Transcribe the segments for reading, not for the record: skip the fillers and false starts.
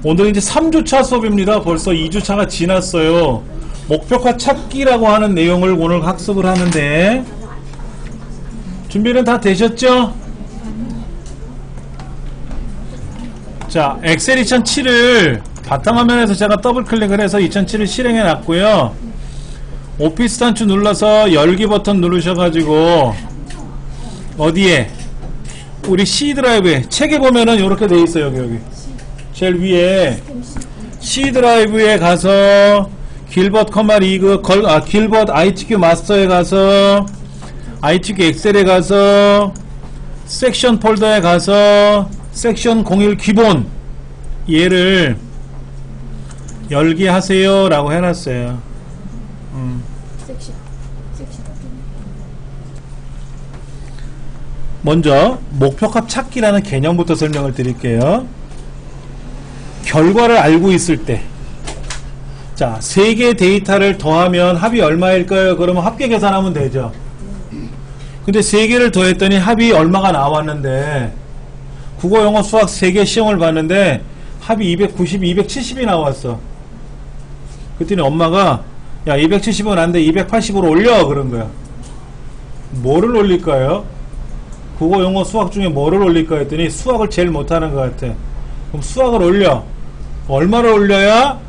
오늘은 이제 3주차 수업입니다. 벌써 2주차가 지났어요. 목표가 찾기라고 하는 내용을 오늘 학습을 하는데, 준비는 다 되셨죠? 자, 엑셀 2007을 바탕화면에서 제가 더블 클릭을 해서 2007을 실행해 놨고요. 오피스 단추 눌러서 열기 버튼 누르셔가지고 어디에 우리 C 드라이브에 책에 보면은 이렇게 돼 있어요. 여기 제일 위에 C 드라이브에 가서 길버트 커마 리그 길버트 ITQ 마스터에 가서 ITQ 엑셀에 가서 섹션 폴더에 가서 섹션 01 기본 얘를 열기 하세요 라고 해놨어요. 먼저 목표값 찾기라는 개념부터 설명을 드릴게요. 결과를 알고 있을 때, 자, 3개의 데이터를 더하면 합이 얼마일까요? 그러면 합계 계산하면 되죠. 근데 3개를 더했더니 합이 얼마가 나왔는데, 국어, 영어, 수학 3개 시험을 봤는데 합이 290, 270이 나왔어. 그랬더니 엄마가 야, 270은 안 돼, 280으로 올려, 그런 거야. 뭐를 올릴까요? 국어, 영어, 수학 중에 뭐를 올릴까 했더니 수학을 제일 못하는 것 같아. 그럼 수학을 올려. 얼마를 올려야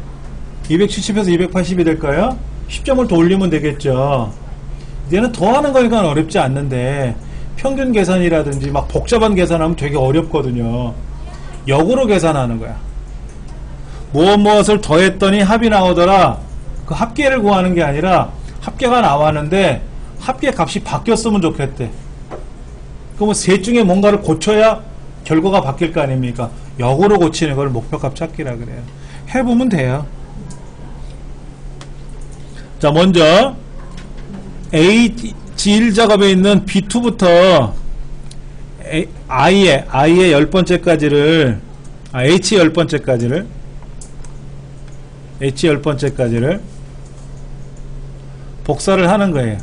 270에서 280이 될까요? 10점을 더 올리면 되겠죠. 얘는 더하는 거니까 어렵지 않는데 평균 계산이라든지 막 복잡한 계산하면 되게 어렵거든요. 역으로 계산하는 거야. 무엇을 더했더니 합이 나오더라. 그 합계를 구하는 게 아니라 합계가 나왔는데 합계 값이 바뀌었으면 좋겠대. 그러면 셋 중에 뭔가를 고쳐야 결과가 바뀔 거 아닙니까? 역으로 고치는 걸 목표값 찾기라 그래요. 해보면 돼요. 자, 먼저 G1 작업에 있는 B2부터 I의 10번째까지를 H 10번째까지를 복사를 하는 거예요.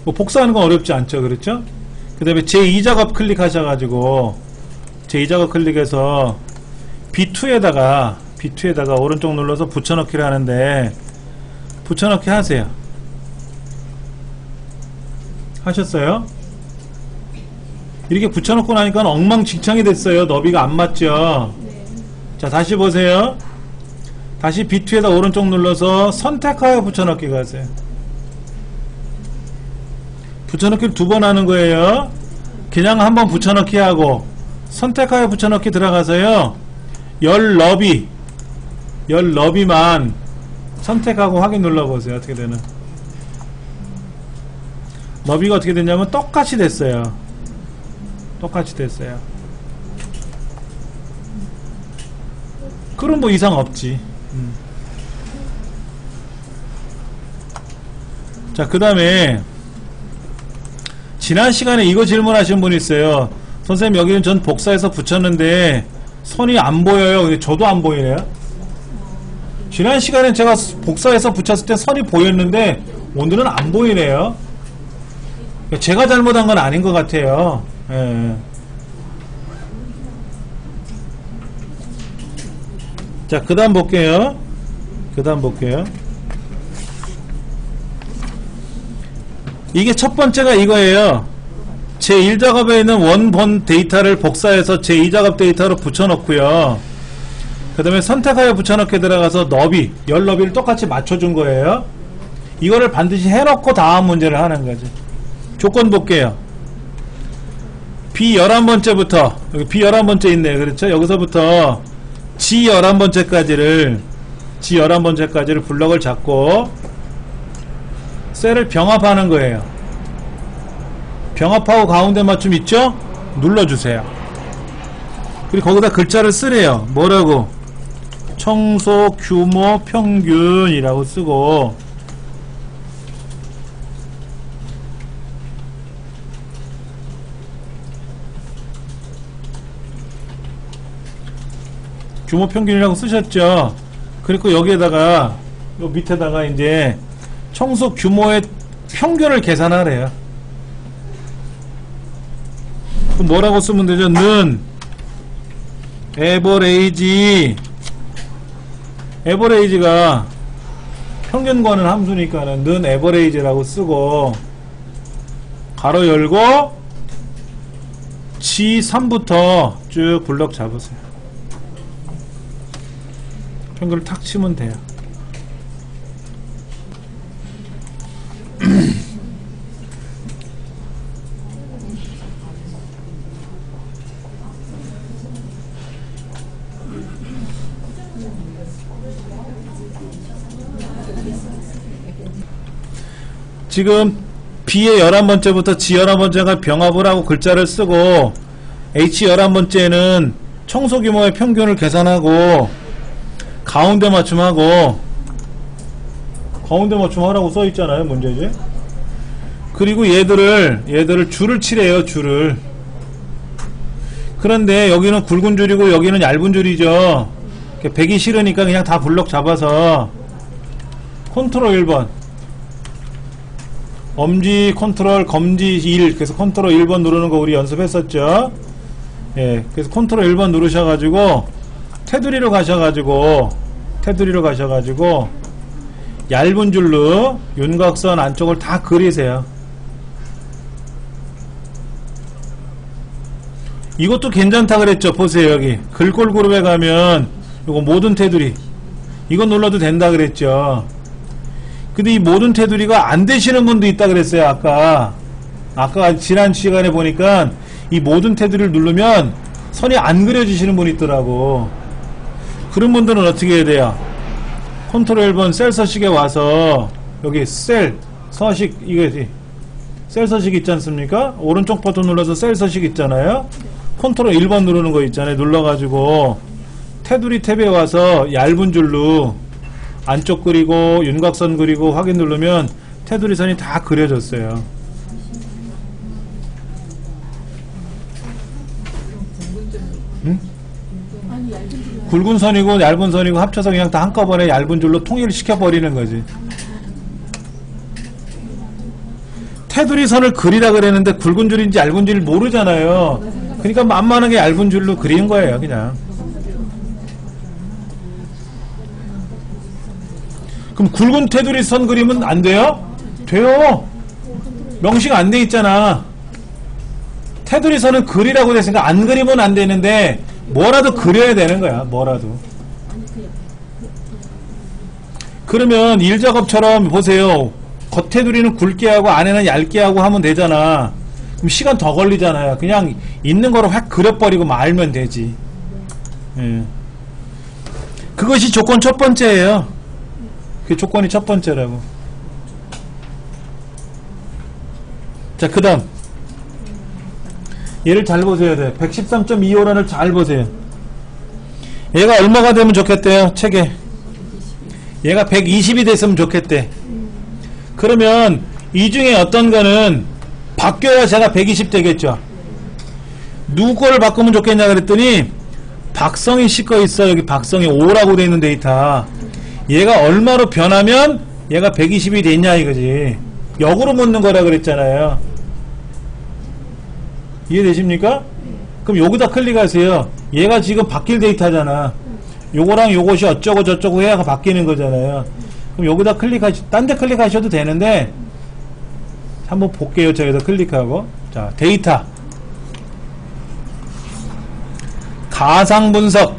뭐 복사하는 건 어렵지 않죠, 그렇죠? 그 다음에 제2작업 클릭하셔가지고 제2작업 클릭해서 B2에다가 오른쪽 눌러서 붙여넣기를 하는데 붙여넣기 하세요. 하셨어요? 이렇게 붙여놓고 나니까 엉망진창이 됐어요. 너비가 안 맞죠? 자, 다시 보세요. 다시 B2에다 오른쪽 눌러서 선택하여 붙여넣기가 하세요. 붙여넣기를 2번 하는 거예요. 그냥 한번 붙여넣기 하고 선택하여 붙여넣기 들어가서요. 열 너비만 선택하고 확인 눌러보세요. 어떻게 되나. 너비가 어떻게 됐냐면 똑같이 됐어요. 그럼 뭐 이상 없지. 자, 그 다음에 지난 시간에 이거 질문하신 분이 있어요. 선생님, 여기는 전 복사해서 붙였는데 선이 안 보여요. 근데 저도 안 보이네요. 지난 시간에 제가 복사해서 붙였을 때 선이 보였는데 오늘은 안 보이네요. 제가 잘못한 건 아닌 것 같아요. 예. 자, 그 다음 볼게요. 이게 첫 번째가 이거예요. 제1작업에 있는 원본 데이터를 복사해서 제2작업 데이터로 붙여넣고요. 그 다음에 선택하여 붙여넣기 들어가서 열 너비를 똑같이 맞춰준 거예요. 이거를 반드시 해놓고 다음 문제를 하는 거지. 조건 볼게요. B 11번째부터, 여기 B 11번째 있네요. 그렇죠? 여기서부터 G 11번째까지를 블럭을 잡고 셀을 병합하는 거예요. 병합하고 가운데 맞춤 있죠? 눌러주세요. 그리고 거기다 글자를 쓰래요. 뭐라고? 청소 규모 평균이라고 쓰고, 규모 평균이라고 쓰셨죠? 그리고 여기에다가 요 밑에다가 이제 청소 규모의 평균을 계산하래요. 그럼 뭐라고 쓰면 되죠? 는 에버레이지가 평균 구하는 함수니까는 는 에버레이지라고 쓰고 가로 열고 G3부터 쭉 블럭 잡으세요. 평균을 탁 치면 돼요. 지금 B의 11번째부터 G 11번째가 병합을 하고 글자를 쓰고 H 11번째는 청소 규모의 평균을 계산하고 가운데 맞춤하고 가운데 맞춤하라고 써있잖아요 문제지. 그리고 얘들을 줄을 칠해요. 줄을. 그런데 여기는 굵은 줄이고 여기는 얇은 줄이죠. 배기 싫으니까 그냥 다 블럭 잡아서 컨트롤 1번 엄지 컨트롤 검지 1 그래서 컨트롤 1번 누르는 거 우리 연습했었죠. 예, 그래서 컨트롤 1번 누르셔가지고 테두리로 가셔가지고 얇은 줄로 윤곽선 안쪽을 다 그리세요. 이것도 괜찮다 그랬죠. 보세요. 여기 글꼴 그룹에 가면 요거 모든 테두리 이건 눌러도 된다 그랬죠. 근데 이 모든 테두리가 안 되시는 분도 있다 그랬어요. 아까 지난 시간에 보니까 이 모든 테두리를 누르면 선이 안 그려지시는 분이 있더라고. 그런 분들은 어떻게 해야 돼요? 컨트롤 1번 셀 서식에 와서 여기 셀 서식 이거지. 셀 서식 있지 않습니까? 오른쪽 버튼 눌러서 셀 서식 있잖아요. 컨트롤 1번 누르는 거 있잖아요. 눌러가지고 테두리 탭에 와서 얇은 줄로 안쪽 그리고 윤곽선 그리고 확인 누르면 테두리 선이 다 그려졌어요. 응? 굵은 선이고 얇은 선이고 합쳐서 그냥 다 한꺼번에 얇은 줄로 통일시켜 버리는 거지. 테두리 선을 그리라 그랬는데 굵은 줄인지 얇은 줄인지 모르잖아요. 그러니까 만만하게 얇은 줄로 그린 거예요. 그냥. 그럼 굵은 테두리 선 그리면 안 돼요? 돼요. 명시가 안 돼 있잖아. 테두리 선은 그리라고 됐으니까 안 그리면 안 되는데 뭐라도 그려야 되는 거야. 뭐라도. 그러면 일작업처럼 보세요. 겉테두리는 굵게 하고 안에는 얇게 하고 하면 되잖아. 그럼 시간 더 걸리잖아요. 그냥 있는 거로 확 그려버리고 말면 되지. 예. 그것이 조건 첫 번째예요. 그게 조건이 첫 번째라고. 자, 그 다음 얘를 잘 보셔야 돼. 113.25라는 잘 보세요. 얘가 얼마가 되면 좋겠대요? 책에 얘가 120이 됐으면 좋겠대. 그러면 이 중에 어떤 거는 바뀌어야 제가 120 되겠죠. 누구 거를 바꾸면 좋겠냐 그랬더니 박성희 씨 거 있어. 여기 박성희 5라고 되어 있는 데이터. 얘가 얼마로 변하면 얘가 120이 됐냐 이거지. 역으로 묻는 거라 그랬잖아요. 이해되십니까? 그럼 여기다 클릭하세요. 얘가 지금 바뀔 데이터잖아. 요거랑 요것이 어쩌고 저쩌고 해야 바뀌는 거잖아요. 그럼 여기다 딴 데 클릭하셔도 되는데 한번 볼게요. 저기다 클릭하고. 자, 데이터 가상분석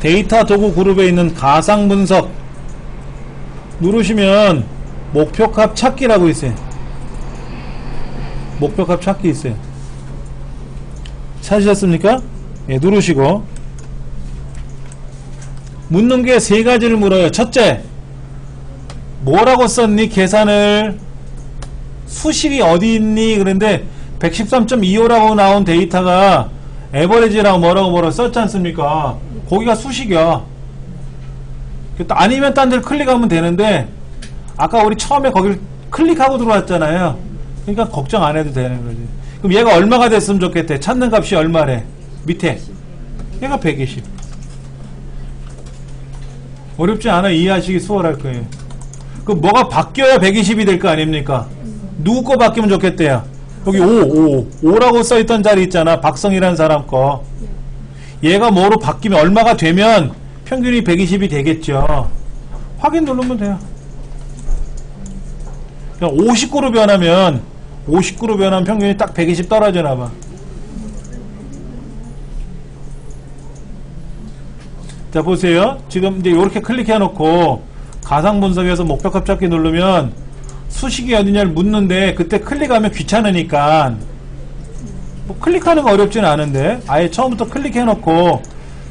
데이터 도구 그룹에 있는 가상분석 누르시면 목표값 찾기라고 있어요. 목표값 찾기 있어요. 찾으셨습니까? 예, 누르시고 묻는 게 세 가지를 물어요. 첫째, 뭐라고 썼니? 계산을 수식이 어디 있니? 그런데 113.25라고 나온 데이터가 에버리지라고 뭐라고 썼지 않습니까? 거기가 수식이야. 아니면 딴 데를 클릭하면 되는데 아까 우리 처음에 거기를 클릭하고 들어왔잖아요. 그러니까 걱정 안 해도 되는 거지. 그럼 얘가 얼마가 됐으면 좋겠대? 찾는 값이 얼마래? 밑에 얘가 120. 어렵지 않아. 이해하시기 수월할 거예요. 그럼 뭐가 바뀌어야 120이 될 거 아닙니까? 누구 거 바뀌면 좋겠대요? 여기 5라고 써있던 자리 있잖아. 박성이라는 사람 거. 얘가 뭐로 바뀌면 얼마가 되면 평균이 120이 되겠죠. 확인 누르면 돼요. 그냥 59로 변하면 평균이 딱 120 떨어지나 봐. 자, 보세요. 지금 이제 이렇게 클릭해 놓고 가상 분석에서 목표값 찾기 누르면 수식이 어디냐를 묻는데, 그때 클릭하면 귀찮으니까 뭐 클릭하는 거 어렵진 않은데, 아예 처음부터 클릭해 놓고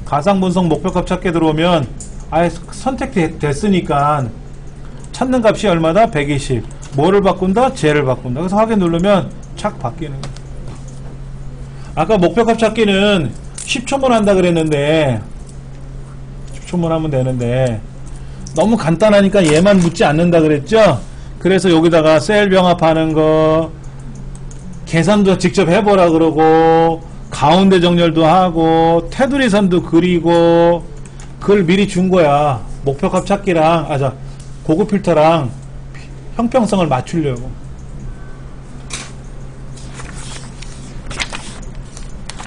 가상 분석 목표값 찾기 들어오면 아예 선택됐으니까 찾는 값이 얼마다? 120. 뭐를 바꾼다? 쟤를 바꾼다. 그래서 확인 누르면 착 바뀌는 거예요. 아까 목표값 찾기는 10초만 한다 그랬는데 10초만 하면 되는데 너무 간단하니까 얘만 묻지 않는다 그랬죠? 그래서 여기다가 셀 병합하는 거, 계산도 직접 해보라 그러고, 가운데 정렬도 하고, 테두리 선도 그리고, 그걸 미리 준 거야. 목표값 찾기랑, 고급 필터랑 형평성을 맞추려고.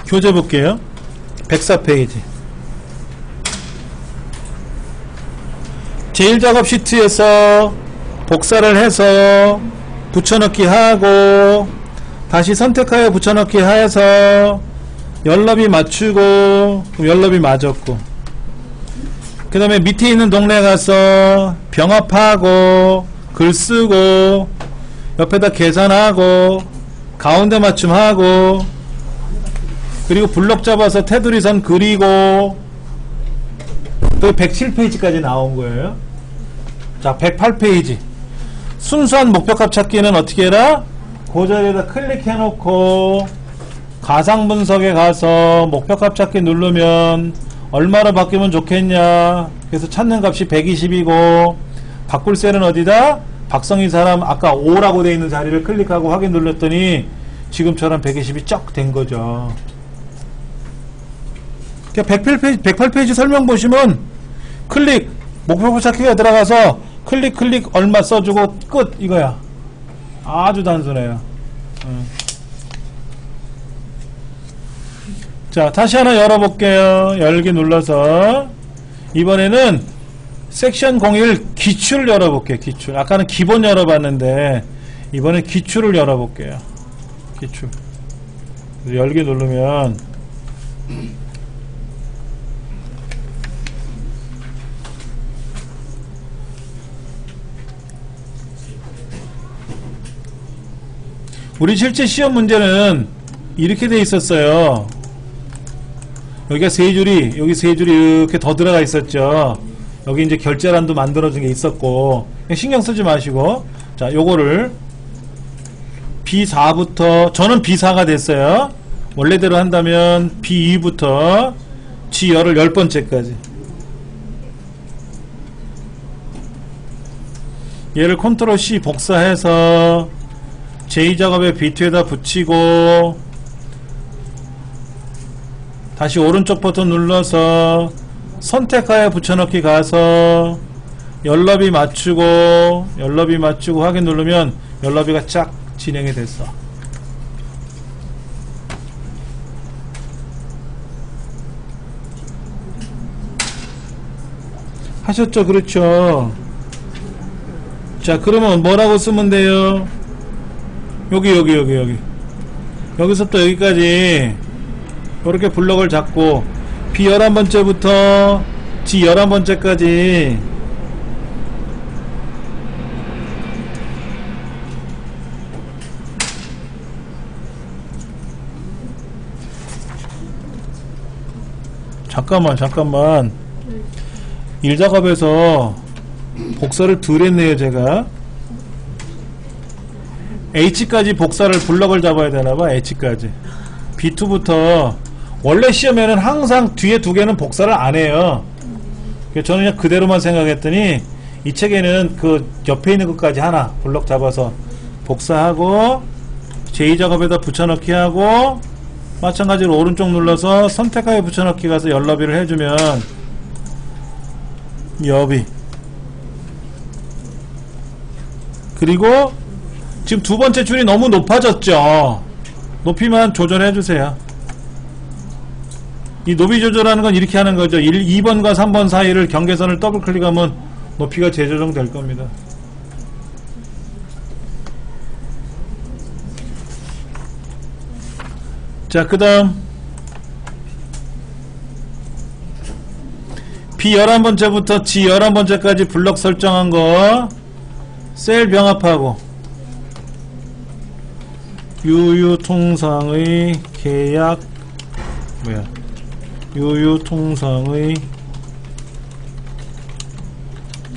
교재 볼게요. 104페이지. 제1작업 시트에서 복사를 해서 붙여넣기 하고, 다시 선택하여 붙여넣기 해서 연럽이 맞추고, 연럽이 맞았고, 그 다음에 밑에 있는 동네 가서 병합하고, 글 쓰고, 옆에다 계산하고, 가운데 맞춤하고, 그리고 블럭 잡아서 테두리 선 그리고, 또 107페이지까지 나온 거예요. 자, 108페이지. 순수한 목표값 찾기는 어떻게 해라? 그 자리에다 클릭해 놓고 가상 분석에 가서 목표값 찾기 누르면 얼마로 바뀌면 좋겠냐. 그래서 찾는 값이 120이고 바꿀 셀은 어디다? 박성희 사람 아까 5라고 되어 있는 자리를 클릭하고 확인 눌렀더니 지금처럼 120이 쩍 된 거죠. 108페이지 설명 보시면 클릭 목표값 찾기가 들어가서 클릭 얼마 써주고 끝 이거야. 아주 단순해요. 자, 다시 하나 열어볼게요. 열기 눌러서 이번에는 섹션 01 기출을 열어볼게요. 기출. 아까는 기본 열어봤는데 이번엔 기출을 열어볼게요. 기출. 열기 누르면 우리 실제 시험 문제는 이렇게 돼 있었어요. 여기가 세 줄이, 여기 세 줄이 이렇게 더 들어가 있었죠. 여기 이제 결제란도 만들어진 게 있었고, 신경 쓰지 마시고, 자, 요거를 B4부터, 저는 B4가 됐어요. 원래대로 한다면 B2부터 G10을 10번째까지. 얘를 컨트롤 C 복사해서 제2작업에 B2에다 붙이고 다시 오른쪽 버튼 눌러서 선택하여 붙여넣기 가서 연럽이 맞추고 확인 누르면 연럽이가 쫙 진행이 됐어. 하셨죠? 그렇죠? 자, 그러면 뭐라고 쓰면 돼요? 여기 여기서부터 여기까지 이렇게 블럭을 잡고 B 11번째부터 G 11번째까지 잠깐만 1작업에서 복사를 덜 했네요. 제가 H까지 복사를 블럭을 잡아야 되나봐. H까지 B2부터 원래 시험에는 항상 뒤에 두 개는 복사를 안 해요. 저는 그냥 그대로만 생각했더니 이 책에는 그 옆에 있는 것까지 하나 블럭 잡아서 복사하고 제2작업에다 붙여넣기 하고 마찬가지로 오른쪽 눌러서 선택하여 붙여넣기 가서 연럽이를 해주면 여비, 그리고 지금 두 번째 줄이 너무 높아졌죠. 높이만 조절해 주세요. 이 높이 조절하는 건 이렇게 하는 거죠. 2번과 3번 사이를 경계선을 더블 클릭하면 높이가 재조정될 겁니다. 자, 그 다음 B11번째부터 G11번째까지 블럭 설정한 거 셀 병합하고 유유통상의 계약 유유통상의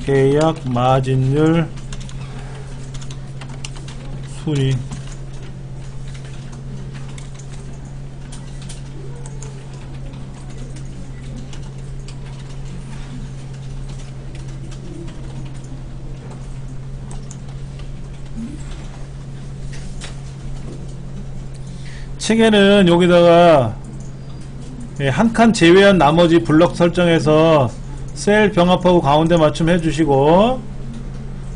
계약 마진율 순위 책에는 여기다가 한 칸 제외한 나머지 블럭 설정해서 셀 병합하고 가운데 맞춤 해주시고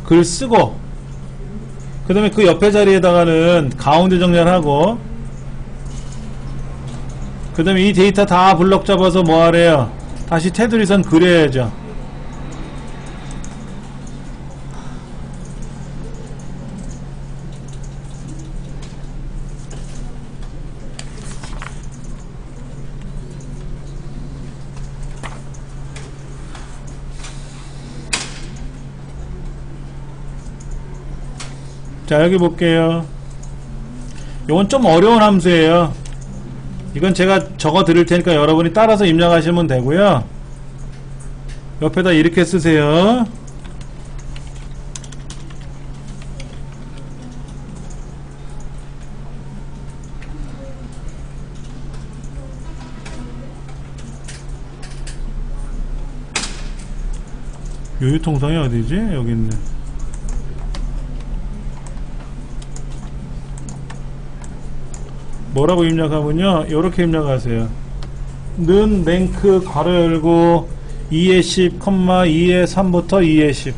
글 쓰고 그 다음에 그 옆에 자리에다가는 가운데 정렬하고 그 다음에 이 데이터 다 블럭 잡아서 뭐 하래요? 다시 테두리선 그려야죠. 자, 여기 볼게요. 이건 좀 어려운 함수예요. 이건 제가 적어 드릴 테니까 여러분이 따라서 입력하시면 되고요. 옆에다 이렇게 쓰세요. 유유통상이 어디지? 여기 있네. 뭐라고 입력하면요, 요렇게 입력하세요. 는 랭크 괄호 열고 2의 10, 2의 3부터 2의 10.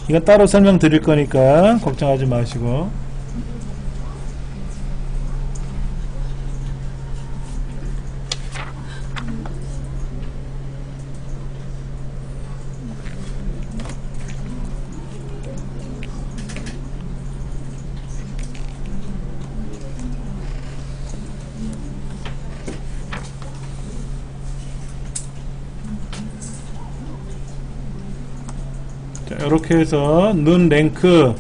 이건 따로 설명 드릴 거니까 걱정하지 마시고. 이렇게 해서 는 랭크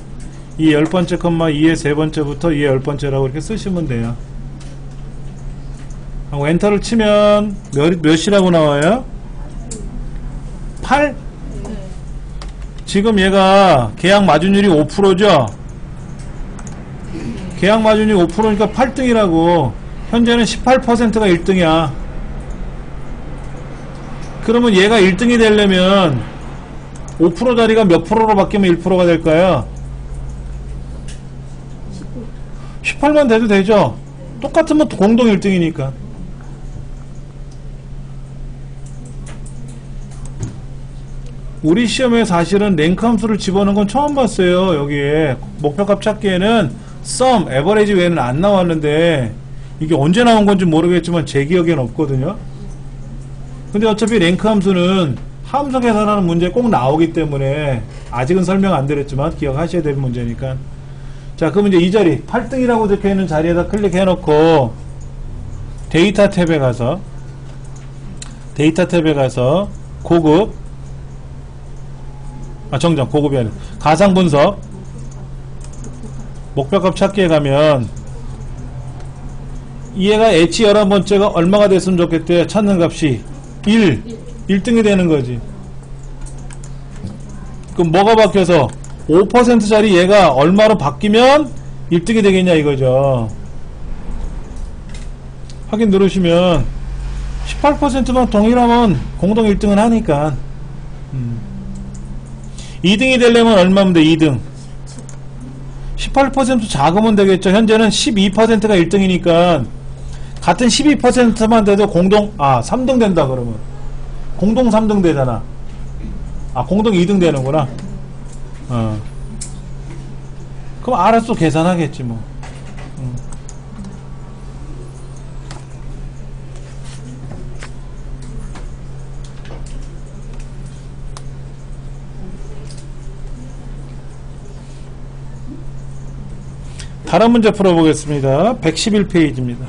이 10번째 컴마 2의 세번째부터 2의 10번째라고 이렇게 쓰시면 돼요. 하고 엔터를 치면 몇이라고 나와요? 8? 지금 얘가 계약 마진율이 5%죠? 계약 마진율이 5%니까 8등이라고. 현재는 18%가 1등이야. 그러면 얘가 1등이 되려면 5%짜리가 몇 프로로 바뀌면 1%가 될까요? 18만 돼도 되죠? 똑같으면 공동 1등이니까. 우리 시험에 사실은 랭크 함수를 집어넣은 건 처음 봤어요. 여기에 목표값 찾기에는 sum, average 외에는 안 나왔는데 이게 언제 나온 건지 모르겠지만 제 기억에는 없거든요. 근데 어차피 랭크 함수는 함수 계산하는 문제 꼭 나오기 때문에 아직은 설명 안 드렸지만 기억하셔야 될 문제니까. 자, 그럼 이제 이 자리 8등이라고 적혀있는 자리에다 클릭해 놓고 데이터 탭에 가서 고급 정정 고급이 아니라 가상분석 목표값 찾기에 가면 얘가 H 11번째가 얼마가 됐으면 좋겠대. 찾는 값이 1등이 되는 거지. 그럼 뭐가 바뀌어서 5%짜리 얘가 얼마로 바뀌면 1등이 되겠냐 이거죠. 확인 누르시면 18%만 동일하면 공동 1등은 하니까 2등이 되려면 얼마면 돼? 2등 18% 작으면 되겠죠. 현재는 12%가 1등이니까 같은 12%만 돼도 공동 3등 된다. 그러면 공동 3등 되잖아. 공동 2등 되는구나. 그럼 알아서 계산하겠지 뭐. 다른 문제 풀어보겠습니다. 111페이지입니다.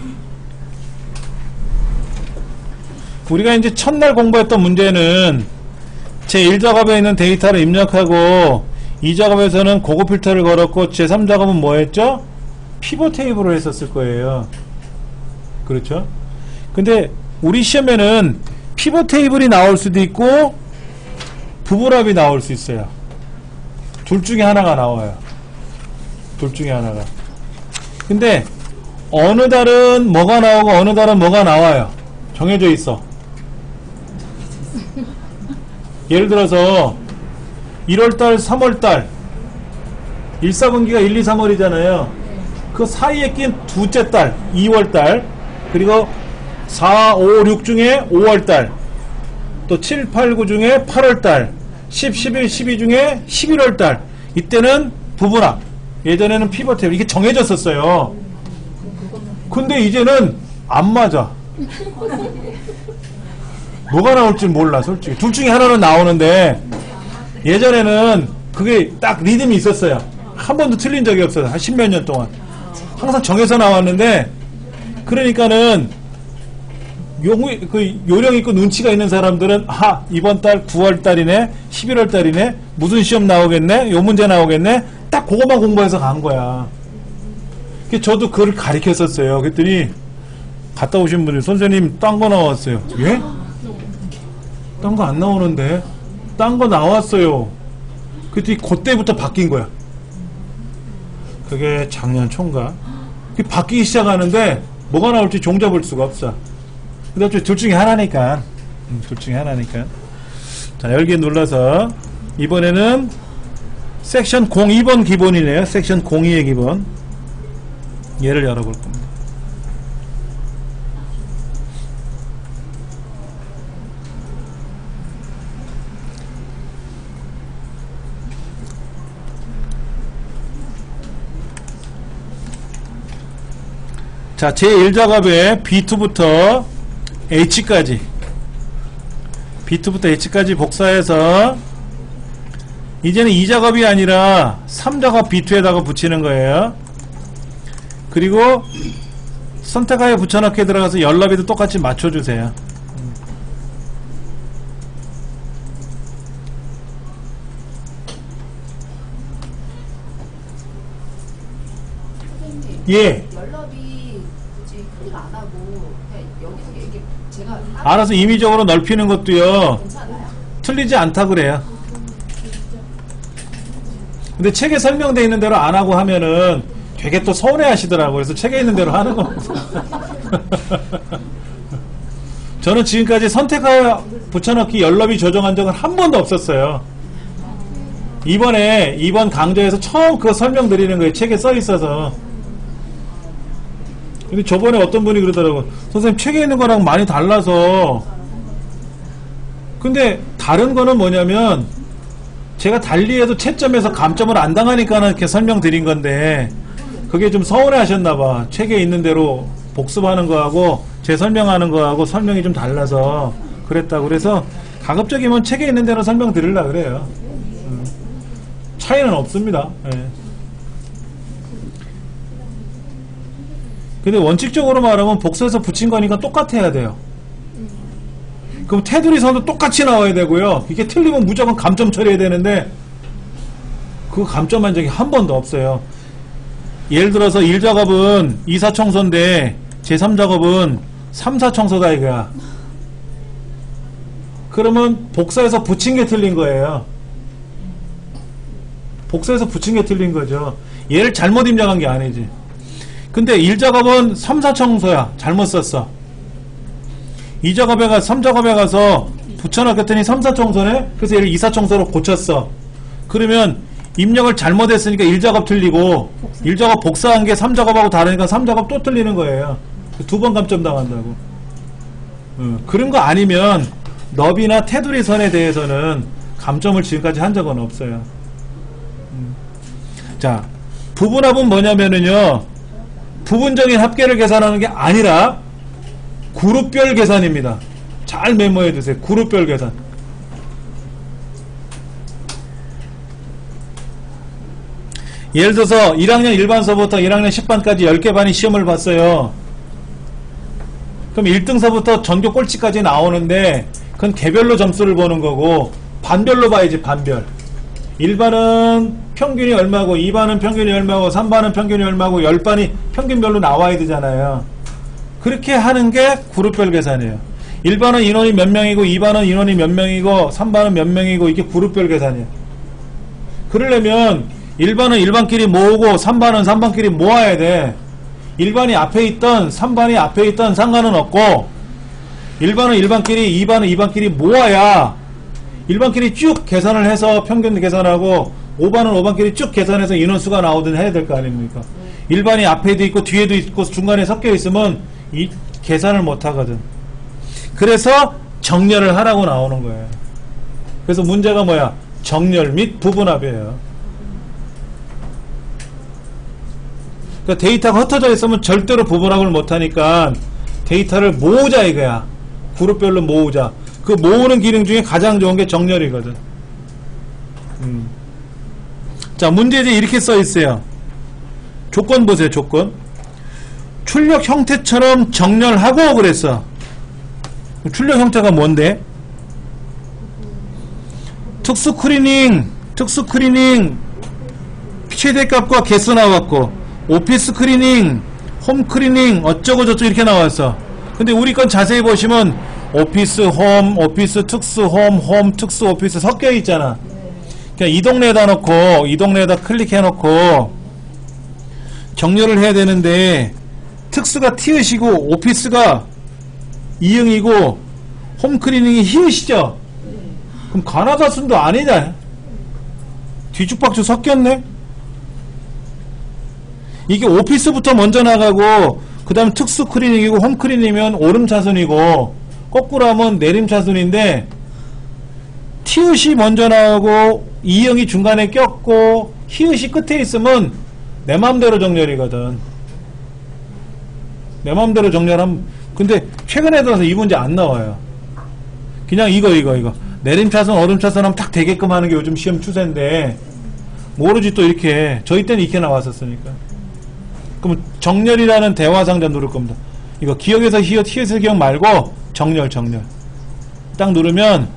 우리가 이제 첫날 공부했던 문제는 제1작업에 있는 데이터를 입력하고 2작업에서는 고급 필터를 걸었고 제3작업은 뭐 했죠? 피벗 테이블을 했었을 거예요. 그렇죠? 근데 우리 시험에는 피벗 테이블이 나올 수도 있고 부분합이 나올 수 있어요. 둘 중에 하나가 나와요. 둘 중에 하나가. 근데 어느 달은 뭐가 나오고 어느 달은 뭐가 나와요. 정해져 있어. 예를 들어서 1월달 3월달 1, 4분기가 1, 2, 3월이잖아요. 그 사이에 낀 두째 달 2월달, 그리고 4, 5, 6 중에 5월달, 또 7, 8, 9 중에 8월달, 10, 11, 12 중에 11월달, 이때는 부분합, 예전에는 피벗 테이블, 이게 정해졌었어요. 근데 이제는 안 맞아. 뭐가 나올지 몰라, 솔직히. 둘 중에 하나는 나오는데, 예전에는 그게 딱 리듬이 있었어요. 한 번도 틀린 적이 없어요. 한 10몇 년 동안. 항상 정해서 나왔는데, 그러니까는, 요령 있고 눈치가 있는 사람들은, 이번 달 9월 달이네, 11월 달이네, 무슨 시험 나오겠네, 요 문제 나오겠네, 딱 그것만 공부해서 간 거야. 저도 그걸 가르쳤었어요. 그랬더니, 갔다 오신 분이, 선생님, 딴 거 나왔어요. 예? 딴 거 안 나오는데? 딴 거 나왔어요. 그랬더니 그때부터 바뀐 거야. 그게 작년 초인가? 그게 바뀌기 시작하는데 뭐가 나올지 종잡을 수가 없어. 근데 어차피 둘 중에 하나니까. 둘 중에 하나니까. 자, 열기 눌러서 이번에는 섹션 02번 기본이네요. 섹션 02의 기본. 얘를 열어볼 겁니다. 자, 제1작업에 B2부터 H까지 B2부터 H까지 복사해서 이제는 2작업이 아니라 3작업 B2에다가 붙이는 거예요. 그리고 선택하여 붙여넣기에 들어가서 열너비도 똑같이 맞춰주세요. 예. 알아서 임의적으로 넓히는 것도요, 틀리지 않다 그래요. 근데 책에 설명되어 있는 대로 안 하고 하면은 되게 또 서운해 하시더라고요. 그래서 책에 있는 대로 하는 겁니다. 저는 지금까지 선택하여 붙여넣기 열너비 조정한 적은 한 번도 없었어요. 이번 강좌에서 처음 그거 설명드리는 거예요. 책에 써 있어서. 근데 저번에 어떤 분이 그러더라고요. 선생님, 책에 있는 거랑 많이 달라서. 근데 다른 거는 뭐냐면 제가 달리해도 채점에서 감점을 안 당하니까 이렇게 설명드린 건데, 그게 좀 서운해 하셨나봐. 책에 있는 대로 복습하는 거하고 제 설명하는 거하고 설명이 좀 달라서 그랬다고. 그래서 가급적이면 책에 있는 대로 설명드리려고 그래요. 차이는 없습니다. 예. 근데 원칙적으로 말하면 복사해서 붙인 거니까 똑같아야 돼요. 그럼 테두리 선도 똑같이 나와야 되고요. 이게 틀리면 무조건 감점 처리해야 되는데 그 감점한 적이 한 번도 없어요. 예를 들어서 1작업은 2, 4청소인데 제3작업은 3, 4청소다 이거야. 그러면 복사해서 붙인 게 틀린 거예요. 복사해서 붙인 게 틀린 거죠. 얘를 잘못 입력한 게 아니지. 근데 1작업은 3, 4청소야. 잘못 썼어. 3작업에 가서 붙여넣었더니 3, 4청소네? 그래서 얘를 2, 4청소로 고쳤어. 그러면 입력을 잘못했으니까 1작업 틀리고 1작업 복사한 게 3작업하고 다르니까 3작업 또 틀리는 거예요. 두 번 감점 당한다고. 그런 거 아니면 너비나 테두리 선에 대해서는 감점을 지금까지 한 적은 없어요. 자, 부분합은 뭐냐면은요, 부분적인 합계를 계산하는 게 아니라 그룹별 계산입니다. 잘 메모해 두세요. 그룹별 계산. 예를 들어서 1학년 1반서부터 1학년 10반까지 10개 반이 시험을 봤어요. 그럼 1등서부터 전교 꼴찌까지 나오는데 그건 개별로 점수를 보는 거고 반별로 봐야지. 반별. 1반은 평균이 얼마고 2반은 평균이 얼마고 3반은 평균이 얼마고 10반이 평균별로 나와야 되잖아요. 그렇게 하는 게 그룹별 계산이에요. 1반은 인원이 몇 명이고 2반은 인원이 몇 명이고 3반은 몇 명이고 이게 그룹별 계산이에요. 그러려면 1반은 1반끼리 모으고 3반은 3반끼리 모아야 돼. 1반이 앞에 있던 3반이 앞에 있던 상관은 없고 1반은 1반끼리 2반은 2반끼리 모아야 1반끼리 쭉 계산을 해서 평균 계산하고 5반은 5반끼리 쭉 계산해서 인원수가 나오든 해야 될 거 아닙니까? 1반이 앞에도 있고 뒤에도 있고 중간에 섞여 있으면 이 계산을 못 하거든. 그래서 정렬을 하라고 나오는 거예요. 그래서 문제가 뭐야? 정렬 및 부분합이에요. 그러니까 데이터가 흩어져 있으면 절대로 부분합을 못하니까 데이터를 모으자 이거야. 그룹별로 모으자. 그 모으는 기능 중에 가장 좋은 게 정렬이거든. 자, 문제지 이렇게 써 있어요. 조건 보세요. 조건. 출력 형태처럼 정렬하고 그랬어. 출력 형태가 뭔데? 특수 크리닝 최대값과 개수 나왔고, 오피스 크리닝, 홈 크리닝 어쩌고 저쩌고 이렇게 나왔어. 근데 우리 건 자세히 보시면 오피스 홈, 오피스 특수 홈, 홈 특수 오피스 섞여 있잖아. 그냥 이 동네에다 놓고 이 동네에다 클릭해 놓고 정렬을 해야 되는데 특수가 티읕이고 오피스가 이응이고 홈 클리닝이 히읗이죠. 그럼 가나다순도 아니냐? 뒤죽박죽 섞였네. 이게 오피스부터 먼저 나가고 그 다음 특수 클리닝이고 홈 클리닝이면 오름차순이고 거꾸로 하면 내림차순인데 티읕이 먼저 나오고 이응이 중간에 꼈고 히읗이 끝에 있으면 내 맘대로 정렬이거든. 내 맘대로 정렬하면. 근데 최근에 들어서 이 문제 안 나와요. 그냥 이거 내림차순 오름차순 하면 딱 되게끔 하는 게 요즘 시험 추세인데 모르지 또 이렇게. 저희 때는 이렇게 나왔었으니까. 그럼 정렬이라는 대화상자 누를 겁니다. 이거 기억에서 히읗, 히읗에서 기억 말고 정렬 딱 누르면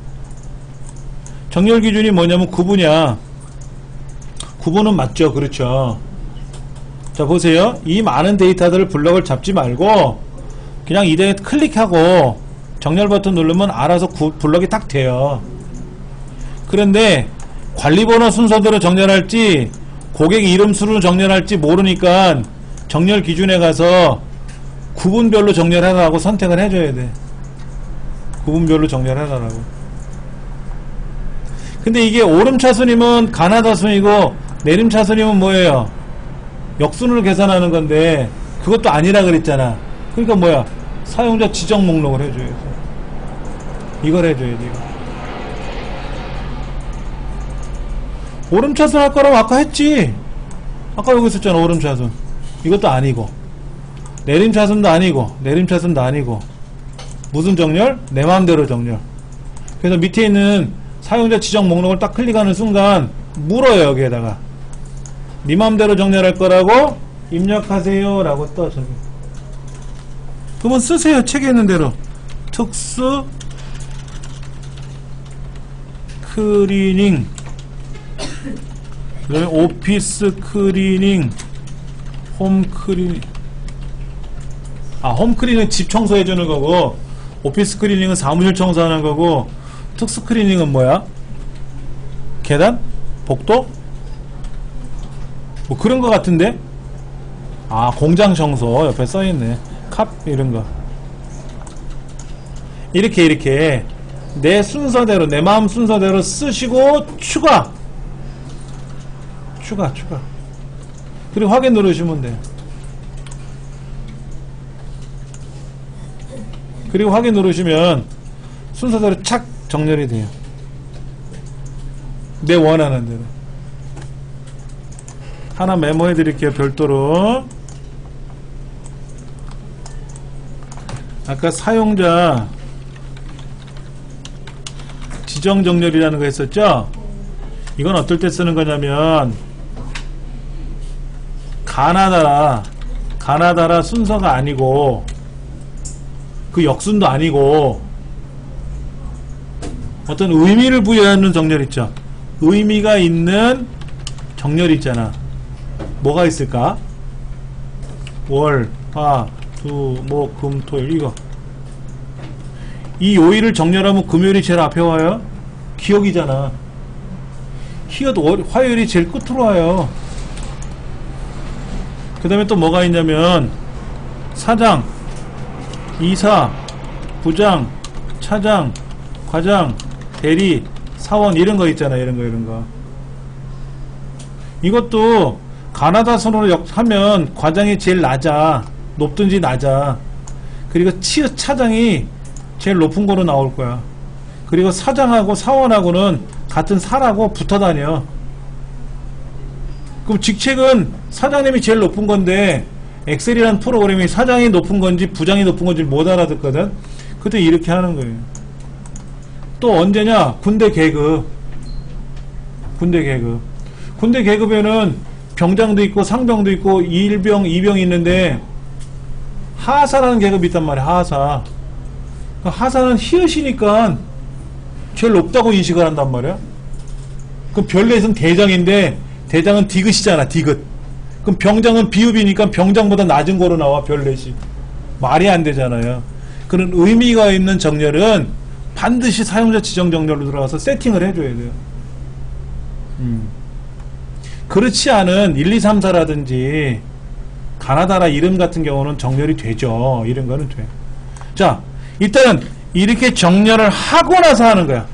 정렬 기준이 뭐냐면 구분이야. 구분은 맞죠. 그렇죠. 자, 보세요. 이 많은 데이터들을 블럭을 잡지 말고 그냥 이대에 클릭하고 정렬 버튼 누르면 알아서 블럭이 딱 돼요. 그런데 관리번호 순서대로 정렬할지 고객 이름 수로 정렬할지 모르니까 정렬 기준에 가서 구분별로 정렬해라라고 선택을 해줘야 돼. 구분별로 정렬해라라고. 근데 이게 오름차순이면 가나다순이고 내림차순이면 뭐예요? 역순으로 계산하는 건데 그것도 아니라 그랬잖아. 그러니까 뭐야? 사용자 지정 목록을 해줘야지. 이걸 해줘야지. 오름차순 할 거라고 아까 했지. 아까 여기 있었잖아. 오름차순. 이것도 아니고 내림차순도 아니고 내림차순도 아니고 무슨 정렬? 내 마음대로 정렬. 그래서 밑에 있는 사용자 지정 목록을 딱 클릭하는 순간 물어요. 여기에다가 네 맘대로 정렬할 거라고 입력하세요 라고 떠. 저기 그러면 쓰세요. 책에 있는 대로. 특수 클리닝, 그 다음에 오피스 클리닝, 홈 클리닝. 홈 클리닝은 집 청소해주는 거고 오피스 클리닝은 사무실 청소하는 거고 특수 클리닝은 뭐야? 계단? 복도? 뭐 그런 거 같은데? 공장 청소 옆에 써있네. 컵 이런 거. 이렇게 내 순서대로 내 마음 순서대로 쓰시고 추가 그리고 확인 누르시면 돼요. 그리고 확인 누르시면 순서대로 착 정렬이 돼요. 내 원하는 대로. 하나 메모해 드릴게요. 별도로. 아까 사용자 지정정렬이라는 거 했었죠? 이건 어떨 때 쓰는 거냐면 가나다라 순서가 아니고 그 역순도 아니고 어떤 의미를 부여하는 정렬 있죠. 의미가 있는 정렬이 있잖아. 뭐가 있을까? 월, 화, 수, 목, 금, 토, 일. 이거 이 요일을 정렬하면 금요일이 제일 앞에 와요. 기억이잖아. 화요일이 제일 끝으로 와요. 그 다음에 또 뭐가 있냐면 사장, 이사, 부장, 차장, 과장, 대리, 사원 이런 거 있잖아. 이런 거. 이것도 가나다 선으로 하면 과장이 제일 낮아. 높든지 낮아. 그리고 차장이 제일 높은 거로 나올 거야. 그리고 사장하고 사원하고는 같은 사라고 붙어 다녀. 그럼 직책은 사장님이 제일 높은 건데 엑셀이라는 프로그램이 사장이 높은 건지 부장이 높은 건지 못 알아듣거든. 그때 이렇게 하는 거예요. 또 언제냐? 군대 계급. 군대 계급에는 병장도 있고 상병도 있고 1병, 2병이 있는데 하사라는 계급이 있단 말이야. 하사. 하사는 히읗이니까 제일 높다고 인식을 한단 말이야. 그럼 별내에서는 대장인데 대장은 디귿이잖아. 디귿. 그럼 병장은 비읍이니까 병장보다 낮은 거로 나와. 별넷이. 말이 안 되잖아요. 그런 의미가 있는 정렬은 반드시 사용자 지정 정렬로 들어가서 세팅을 해줘야 돼요. 그렇지 않은 1, 2, 3, 4라든지 가나다라 이름 같은 경우는 정렬이 되죠. 이런 거는 돼. 자, 일단은 이렇게 정렬을 하고 나서 하는 거야.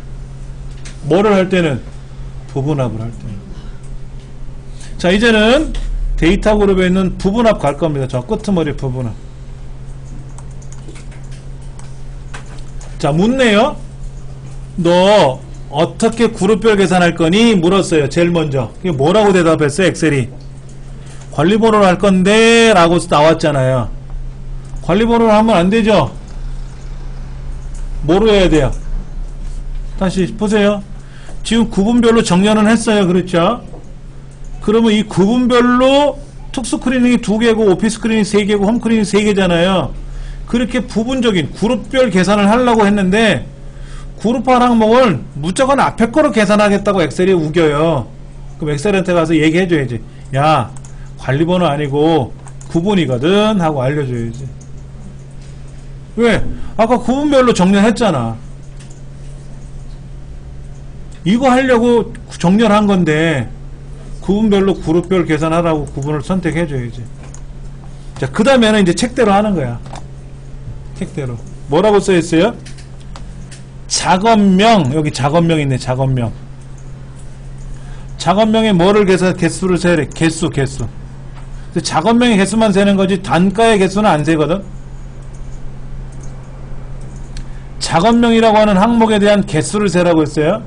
뭐를 할 때는? 부분합을 할 때는. 자, 이제는 데이터 그룹에 있는 부분합 갈 겁니다. 저 끄트머리 부분합. 자, 묻네요. 너 어떻게 그룹별 계산할 거니? 물었어요. 제일 먼저. 이게 뭐라고 대답했어요? 엑셀이. 관리번호를 할 건데 라고 나왔잖아요. 관리번호를 하면 안 되죠? 뭐로 해야 돼요? 다시 보세요. 지금 구분별로 정렬은 했어요. 그렇죠? 그러면 이 구분별로 특수스크리닝이 2개고 오피스크리닝이 3개고 홈스크리닝이 3개잖아요. 그렇게 부분적인 그룹별 계산을 하려고 했는데 그룹화 항목을 무조건 앞에 거로 계산하겠다고 엑셀이 우겨요. 그럼 엑셀한테 가서 얘기해줘야지. 야, 관리번호 아니고 구분이거든 하고 알려줘야지. 왜? 아까 구분별로 정렬했잖아. 이거 하려고 정렬한 건데 구분별로 그룹별 계산하라고 구분을 선택해줘야지. 자, 그 다음에는 이제 책대로 하는 거야. 책대로. 뭐라고 써있어요? 작업명. 여기 작업명 있네. 작업명. 작업명에 뭐를 개수를 세야 돼? 개수. 작업명의 개수만 세는 거지 단가의 개수는 안 세거든. 작업명이라고 하는 항목에 대한 개수를 세라고 했어요.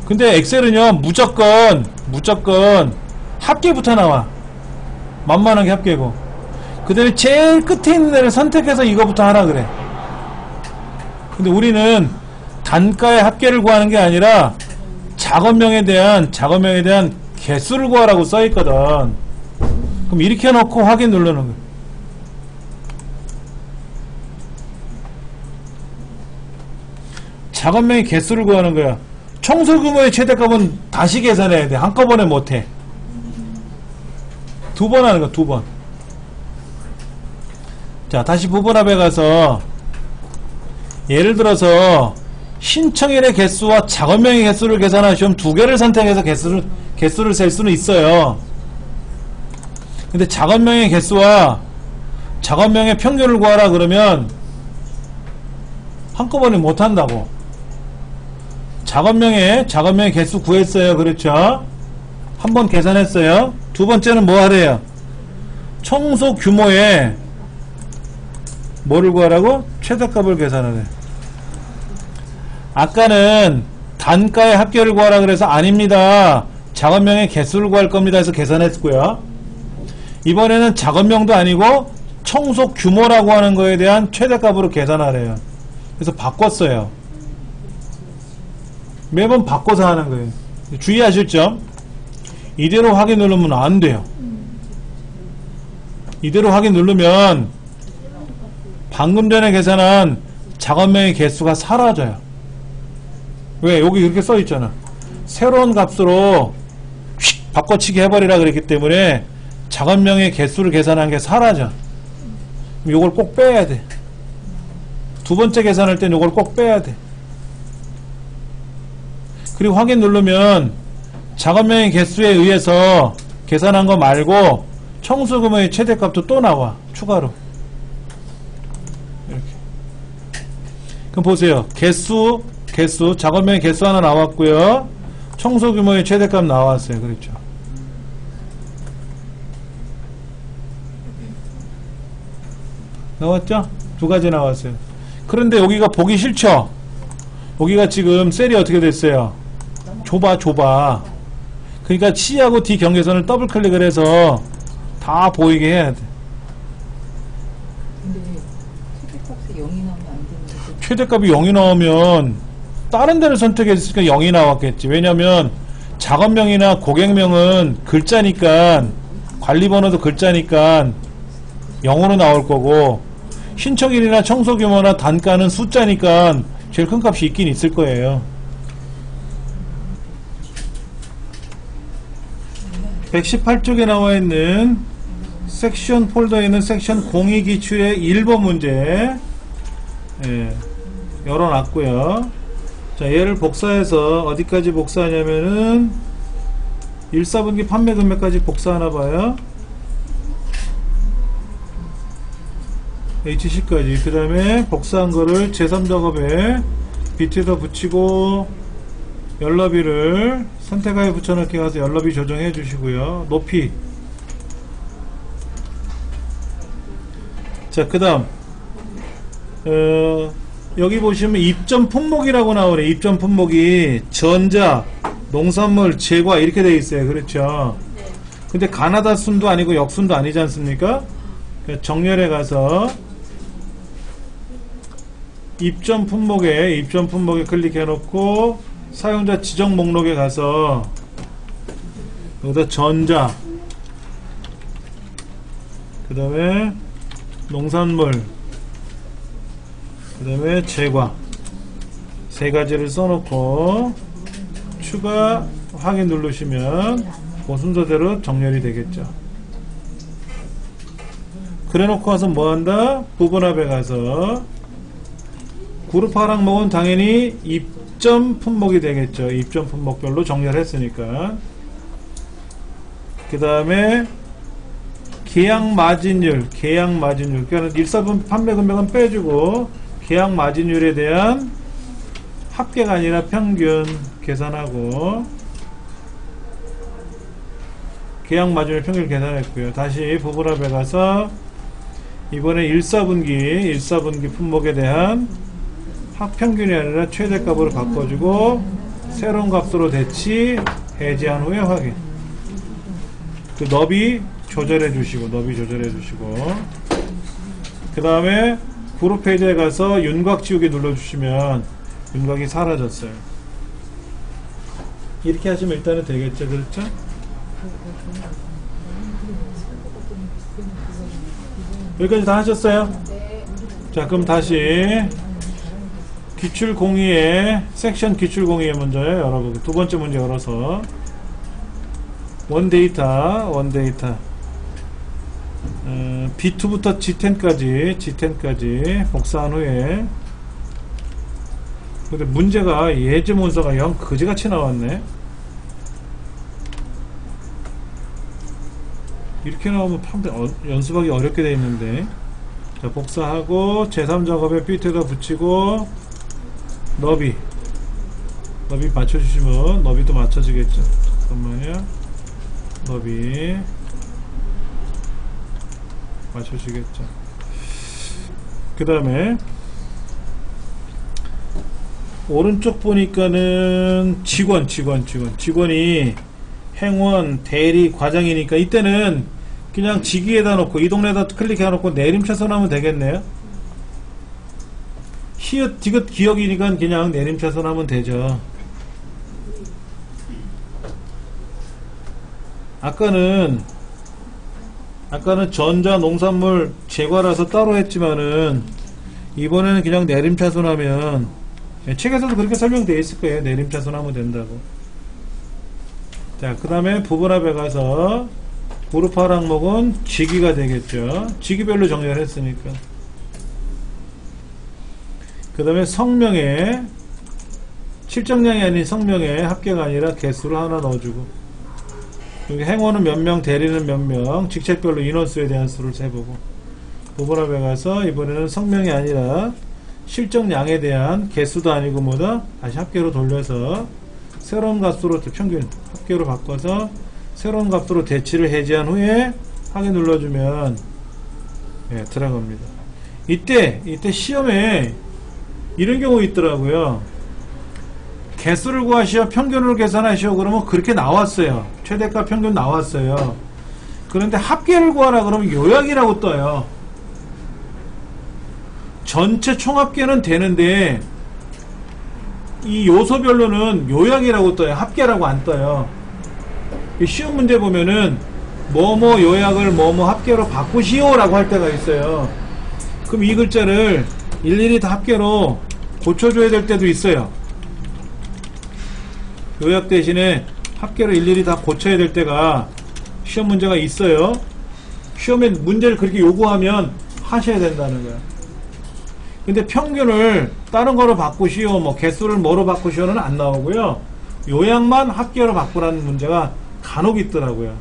근데 엑셀은요 무조건 합계부터 나와. 만만하게 합계고 그 다음에 제일 끝에 있는 애를 선택해서 이거부터 하라 그래. 근데 우리는 단가의 합계를 구하는 게 아니라 작업명에 대한 개수를 구하라고 써있거든. 그럼 이렇게 해놓고 확인 누르는 거야. 작업명의 개수를 구하는 거야. 청소 규모의 최대값은 다시 계산해야 돼. 한꺼번에 못해. 2번 하는 거야. 2번. 자, 다시 부분합에 가서 예를 들어서 신청일의 개수와 작업명의 개수를 계산하시면 2개를 선택해서 개수를 셀 수는 있어요. 근데 작업명의 개수와 작업명의 평균을 구하라 그러면 한꺼번에 못한다고. 작업명의 개수 구했어요. 그렇죠? 한 번 계산했어요. 두 번째는 뭐 하래요? 청소 규모에 뭐를 구하라고? 최대값을 계산하래. 아까는 단가의 합계를 구하라 그래서 아닙니다. 작업명의 개수를 구할 겁니다 해서 계산했고요. 이번에는 작업명도 아니고 청소 규모라고 하는 거에 대한 최대값으로 계산하래요. 그래서 바꿨어요. 매번 바꿔서 하는 거예요. 주의하실 점, 이대로 확인 누르면 안 돼요. 이대로 확인 누르면 방금 전에 계산한 작업명의 개수가 사라져요. 왜? 여기 이렇게 써 있잖아. 새로운 값으로 휙 바꿔치기 해버리라 그랬기 때문에 작업명의 개수를 계산한 게 사라져. 요걸 꼭 빼야 돼. 두 번째 계산할 땐 요걸 꼭 빼야 돼. 그리고 확인 누르면 작업명의 개수에 의해서 계산한 거 말고 청소규모의 최대값도 또 나와. 추가로. 이렇게. 그럼 보세요. 개수, 작업명의 개수 하나 나왔고요. 청소규모의 최대값 나왔어요. 그렇죠. 나왔죠? 두 가지 나왔어요. 그런데 여기가 보기 싫죠? 여기가 지금 셀이 어떻게 됐어요? 좁아. 그러니까 C하고 D 경계선을 더블 클릭을 해서 다 보이게 해야 돼. 근데 최대값이 0이 나오면 안 되는데. 최대값이 0이 나오면 다른 데를 선택했으니까 0이 나왔겠지. 왜냐면 작업명이나 고객명은 글자니까, 관리번호도 글자니까 0으로 나올 거고, 신청일이나 청소규모나 단가는 숫자니까 제일 큰 값이 있긴 있을 거예요. 118쪽에 나와 있는 섹션 폴더에 있는 섹션 02 기출의 1번 문제, 열어놨고요. 자, 얘를 복사해서 어디까지 복사하냐면은 1, 4분기 판매 금액까지 복사하나봐요. HC까지. 그 다음에 복사한 거를 제3작업에 비트에다 붙이고 연너비를 선택하에 붙여넣기 가서 연너비 조정해 주시고요. 높이. 자, 그 다음 여기 보시면 입점 품목이라고 나오네. 입점 품목이 전자, 농산물, 제과 이렇게 되어 있어요. 그렇죠? 근데 가나다 순도 아니고 역순도 아니지 않습니까? 정렬에 가서 입점 품목에 클릭해 놓고 사용자 지정 목록에 가서 여기다 전자, 그 다음에 농산물, 그 다음에 제과 세 가지를 써놓고 추가 확인 누르시면 그 순서대로 정렬이 되겠죠. 그래 놓고 와서 뭐한다? 부분합에 가서 그룹 하락목은 당연히 입점 품목이 되겠죠. 입점 품목별로 정렬했으니까. 그 다음에 계약 마진율, 그러니까 1사분 판매 금액은 빼주고 계약 마진율에 대한 합계가 아니라 평균 계산하고, 계약 마진율 평균 계산했고요. 다시 부분합에 가서 이번에 1사분기 품목에 대한 합평균이 아니라 최대값으로 바꿔주고 새로운 값으로 대치, 해지한 후에 확인. 그 너비 조절해 주시고 그 다음에 그룹 페이지에 가서 윤곽 지우개 눌러주시면 윤곽이 사라졌어요. 이렇게 하시면 일단은 되겠죠. 그렇죠? 여기까지 다 하셨어요? 자, 그럼 다시 기출 02에 섹션 기출 02에 먼저 열어보고 두 번째 문제 열어서 원데이터 B2부터 G10까지 복사한 후에, 근데 문제가 예제 문서가 영 그지같이 나왔네. 이렇게 나오면 연습하기 어렵게 돼 있는데. 자, 복사하고 제3작업에 비트에다 붙이고 너비 맞춰주시면 너비도 맞춰지겠죠. 잠깐만요. 너비 맞춰지겠죠. 그 다음에 오른쪽 보니까는 직원이 행원, 대리, 과장이니까 이때는 그냥 지기에다 놓고 이 동네에다 클릭해 놓고 내림차순 하면 되겠네요. 히읗, 디귿, 기역이니까 그냥 내림차순 하면 되죠. 아까는 전자 농산물 제과라서 따로 했지만은 이번에는 그냥 내림차순 하면 책에서도 그렇게 설명되어 있을 거예요. 내림차순 하면 된다고. 자, 그 다음에 부분합에 가서 그룹할 항목은 직위가 되겠죠. 직위별로 정리를 했으니까. 그 다음에 성명에 실정량이 아닌 성명에 합계가 아니라 개수를 하나 넣어주고, 여기 행원은 몇 명, 대리는 몇 명, 직책별로 인원수에 대한 수를 세보고, 부분합에 가서 이번에는 성명이 아니라 실정량에 대한 개수도 아니고 뭐다? 다시 합계로 돌려서 새로운 값으로 평균 합계로 바꿔서 새로운 값으로 대치를 해제한 후에 확인 눌러주면 들어갑니다. 이때 시험에 이런 경우 있더라고요. 개수를 구하시오, 평균을 계산하시오 그러면 그렇게 나왔어요. 최대값 평균 나왔어요. 그런데 합계를 구하라 그러면 요약이라고 떠요. 전체 총합계는 되는데 이 요소별로는 요약이라고 떠요. 합계라고 안 떠요. 시험 문제 보면은 뭐뭐 요약을 뭐뭐 합계로 바꾸시오 라고 할 때가 있어요. 그럼 이 글자를 일일이 다 합계로 고쳐줘야 될 때도 있어요. 요약 대신에 합계로 일일이 다 고쳐야 될 때가 시험 문제가 있어요. 시험에 문제를 그렇게 요구하면 하셔야 된다는 거야. 근데 평균을 다른 거로 바꾸시오, 뭐 개수를 뭐로 바꾸시오는 안 나오고요. 요약만 합계로 바꾸라는 문제가 간혹 있더라고요.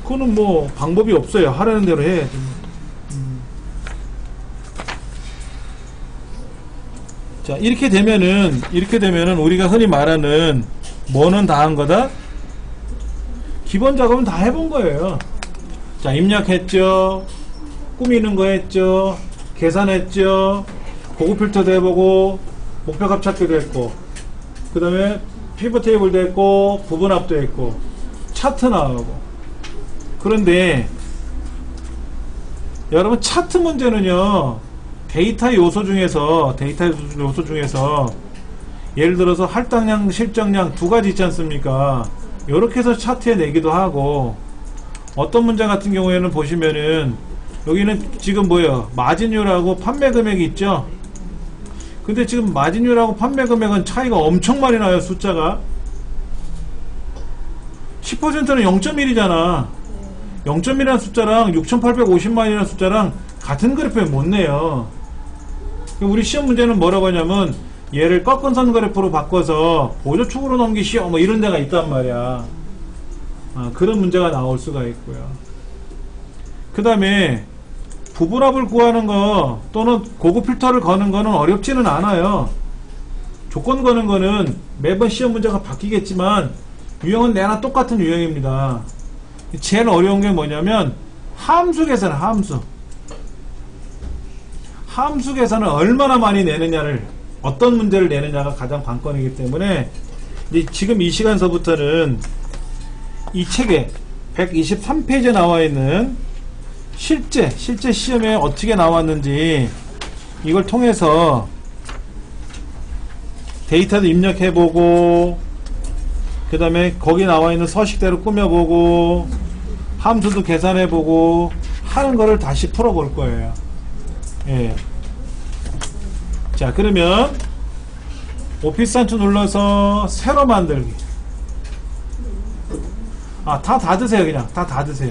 그거는 뭐 방법이 없어요. 하라는 대로 해야지. 자, 이렇게 되면은 우리가 흔히 말하는 뭐는 다 한 거다? 기본 작업은 다 해본 거예요. 자, 입력했죠. 꾸미는 거 했죠. 계산했죠. 고급 필터도 해보고 목표값 찾기도 했고, 그 다음에 피벗 테이블도 했고 부분합도 했고 차트 나오고. 그런데 여러분 차트 문제는요, 데이터 요소 중에서 예를 들어서 할당량, 실정량 두 가지 있지 않습니까? 요렇게 해서 차트에 내기도 하고, 어떤 문제 같은 경우에는 보시면은 여기는 지금 뭐예요? 마진율하고 판매 금액이 있죠? 근데 지금 마진율하고 판매 금액은 차이가 엄청 많이 나요. 숫자가 10%는 0.1이잖아. 0.1이라는 숫자랑 6,850만이라는 숫자랑 같은 그래프에 못 내요. 우리 시험 문제는 뭐라고 하냐면 얘를 꺾은선 그래프로 바꿔서 보조축으로 넘기시오 뭐 이런 데가 있단 말이야. 그런 문제가 나올 수가 있고요. 그 다음에 부분합을 구하는 거 또는 고급 필터를 거는 거는 어렵지는 않아요. 조건 거는 거는 매번 시험 문제가 바뀌겠지만 유형은 내나 똑같은 유형입니다. 제일 어려운 게 뭐냐면 함수 계산, 함수 계산을 얼마나 많이 내느냐를, 어떤 문제를 내느냐가 가장 관건이기 때문에 이제 지금 이 시간서부터는 이 책에 123페이지에 나와 있는 실제 시험에 어떻게 나왔는지 이걸 통해서 데이터도 입력해보고, 그 다음에 거기 나와 있는 서식대로 꾸며보고, 함수도 계산해보고 하는 거를 다시 풀어볼 거예요. 예. 자, 그러면 오피스 단추 눌러서 새로 만들기. 다 닫으세요. 그냥 다 닫으세요.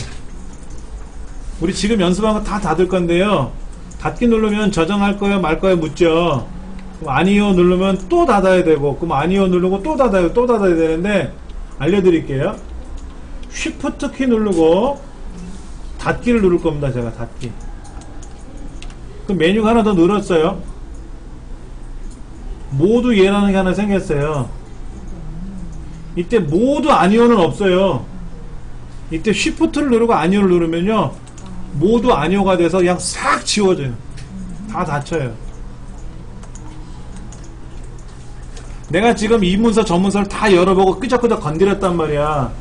우리 지금 연습한 거 다 닫을 건데요, 닫기 누르면 저장할 거예요 말 거예요 묻죠. 그럼 아니요 누르면 또 닫아야 되고, 그럼 아니요 누르고 또 닫아야 되는데 알려드릴게요. 쉬프트 키 누르고 닫기를 누를 겁니다. 제가 닫기. 그럼 메뉴가 하나 더 늘었어요. 모두 예라는 게 하나 생겼어요. 이때 모두 아니오는 없어요. 이때 쉬프트를 누르고 아니오를 누르면요, 모두 아니오가 돼서 그냥 싹 지워져요. 다 닫혀요. 내가 지금 이 문서 저 문서를 다 열어보고 끄적끄적 건드렸단 말이야.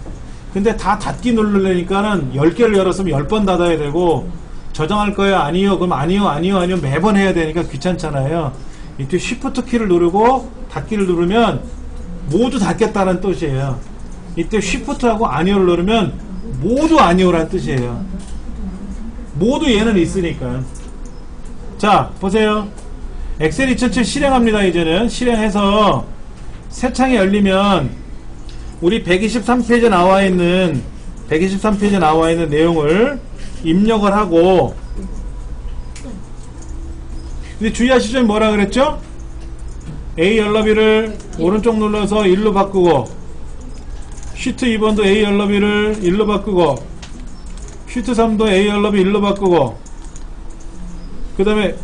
근데 다 닫기 누르려니까는 10개를 열었으면 10번 닫아야 되고, 저장할 거야? 아니요. 그럼 아니요. 매번 해야 되니까 귀찮잖아요. 이때 Shift 키를 누르고 닫기를 누르면 모두 닫겠다는 뜻이에요. 이때 Shift하고 아니요를 누르면 모두 아니요라는 뜻이에요. 모두 얘는 있으니까. 자, 보세요. 엑셀 2007 실행합니다. 이제는 실행해서 새 창이 열리면 우리 123페이지에 나와 있는 내용을 입력을 하고, 근데 주의하실 점이 뭐라 그랬죠? A 열너비를 오른쪽 눌러서 1로 바꾸고, 쉬트 2번도 A 열너비를 1로 바꾸고, 쉬트 3도 A 열너비 1로 바꾸고, 그 다음에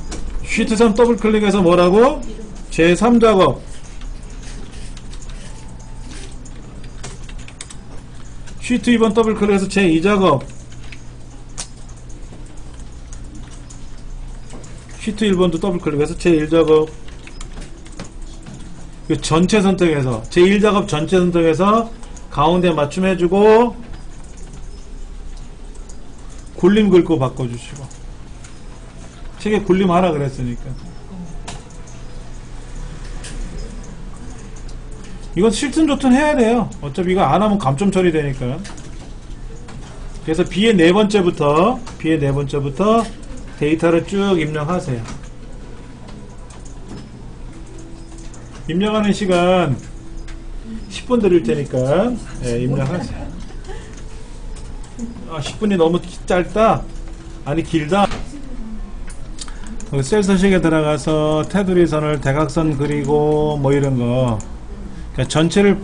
쉬트 3 더블 클릭해서 뭐라고? 제3작업, 쉬트 2번 더블 클릭해서 제2작업, 쉬트 1번도 더블 클릭해서 제1작업, 전체 선택해서 제1작업 전체 선택해서 가운데 맞춤해주고, 굴림 긁고 바꿔주시고. 책에 굴림 하라 그랬으니까. 이건 싫든 좋든 해야 돼요. 어차피 이거 안 하면 감점 처리되니까. 그래서 B의 네 번째부터 데이터를 쭉 입력하세요. 입력하는 시간 10분 드릴 테니까 입력하세요. 10분이 너무 짧다? 아니 길다? 셀 서식에 들어가서 테두리 선을 대각선 그리고 뭐 이런거, 그러니까 전체를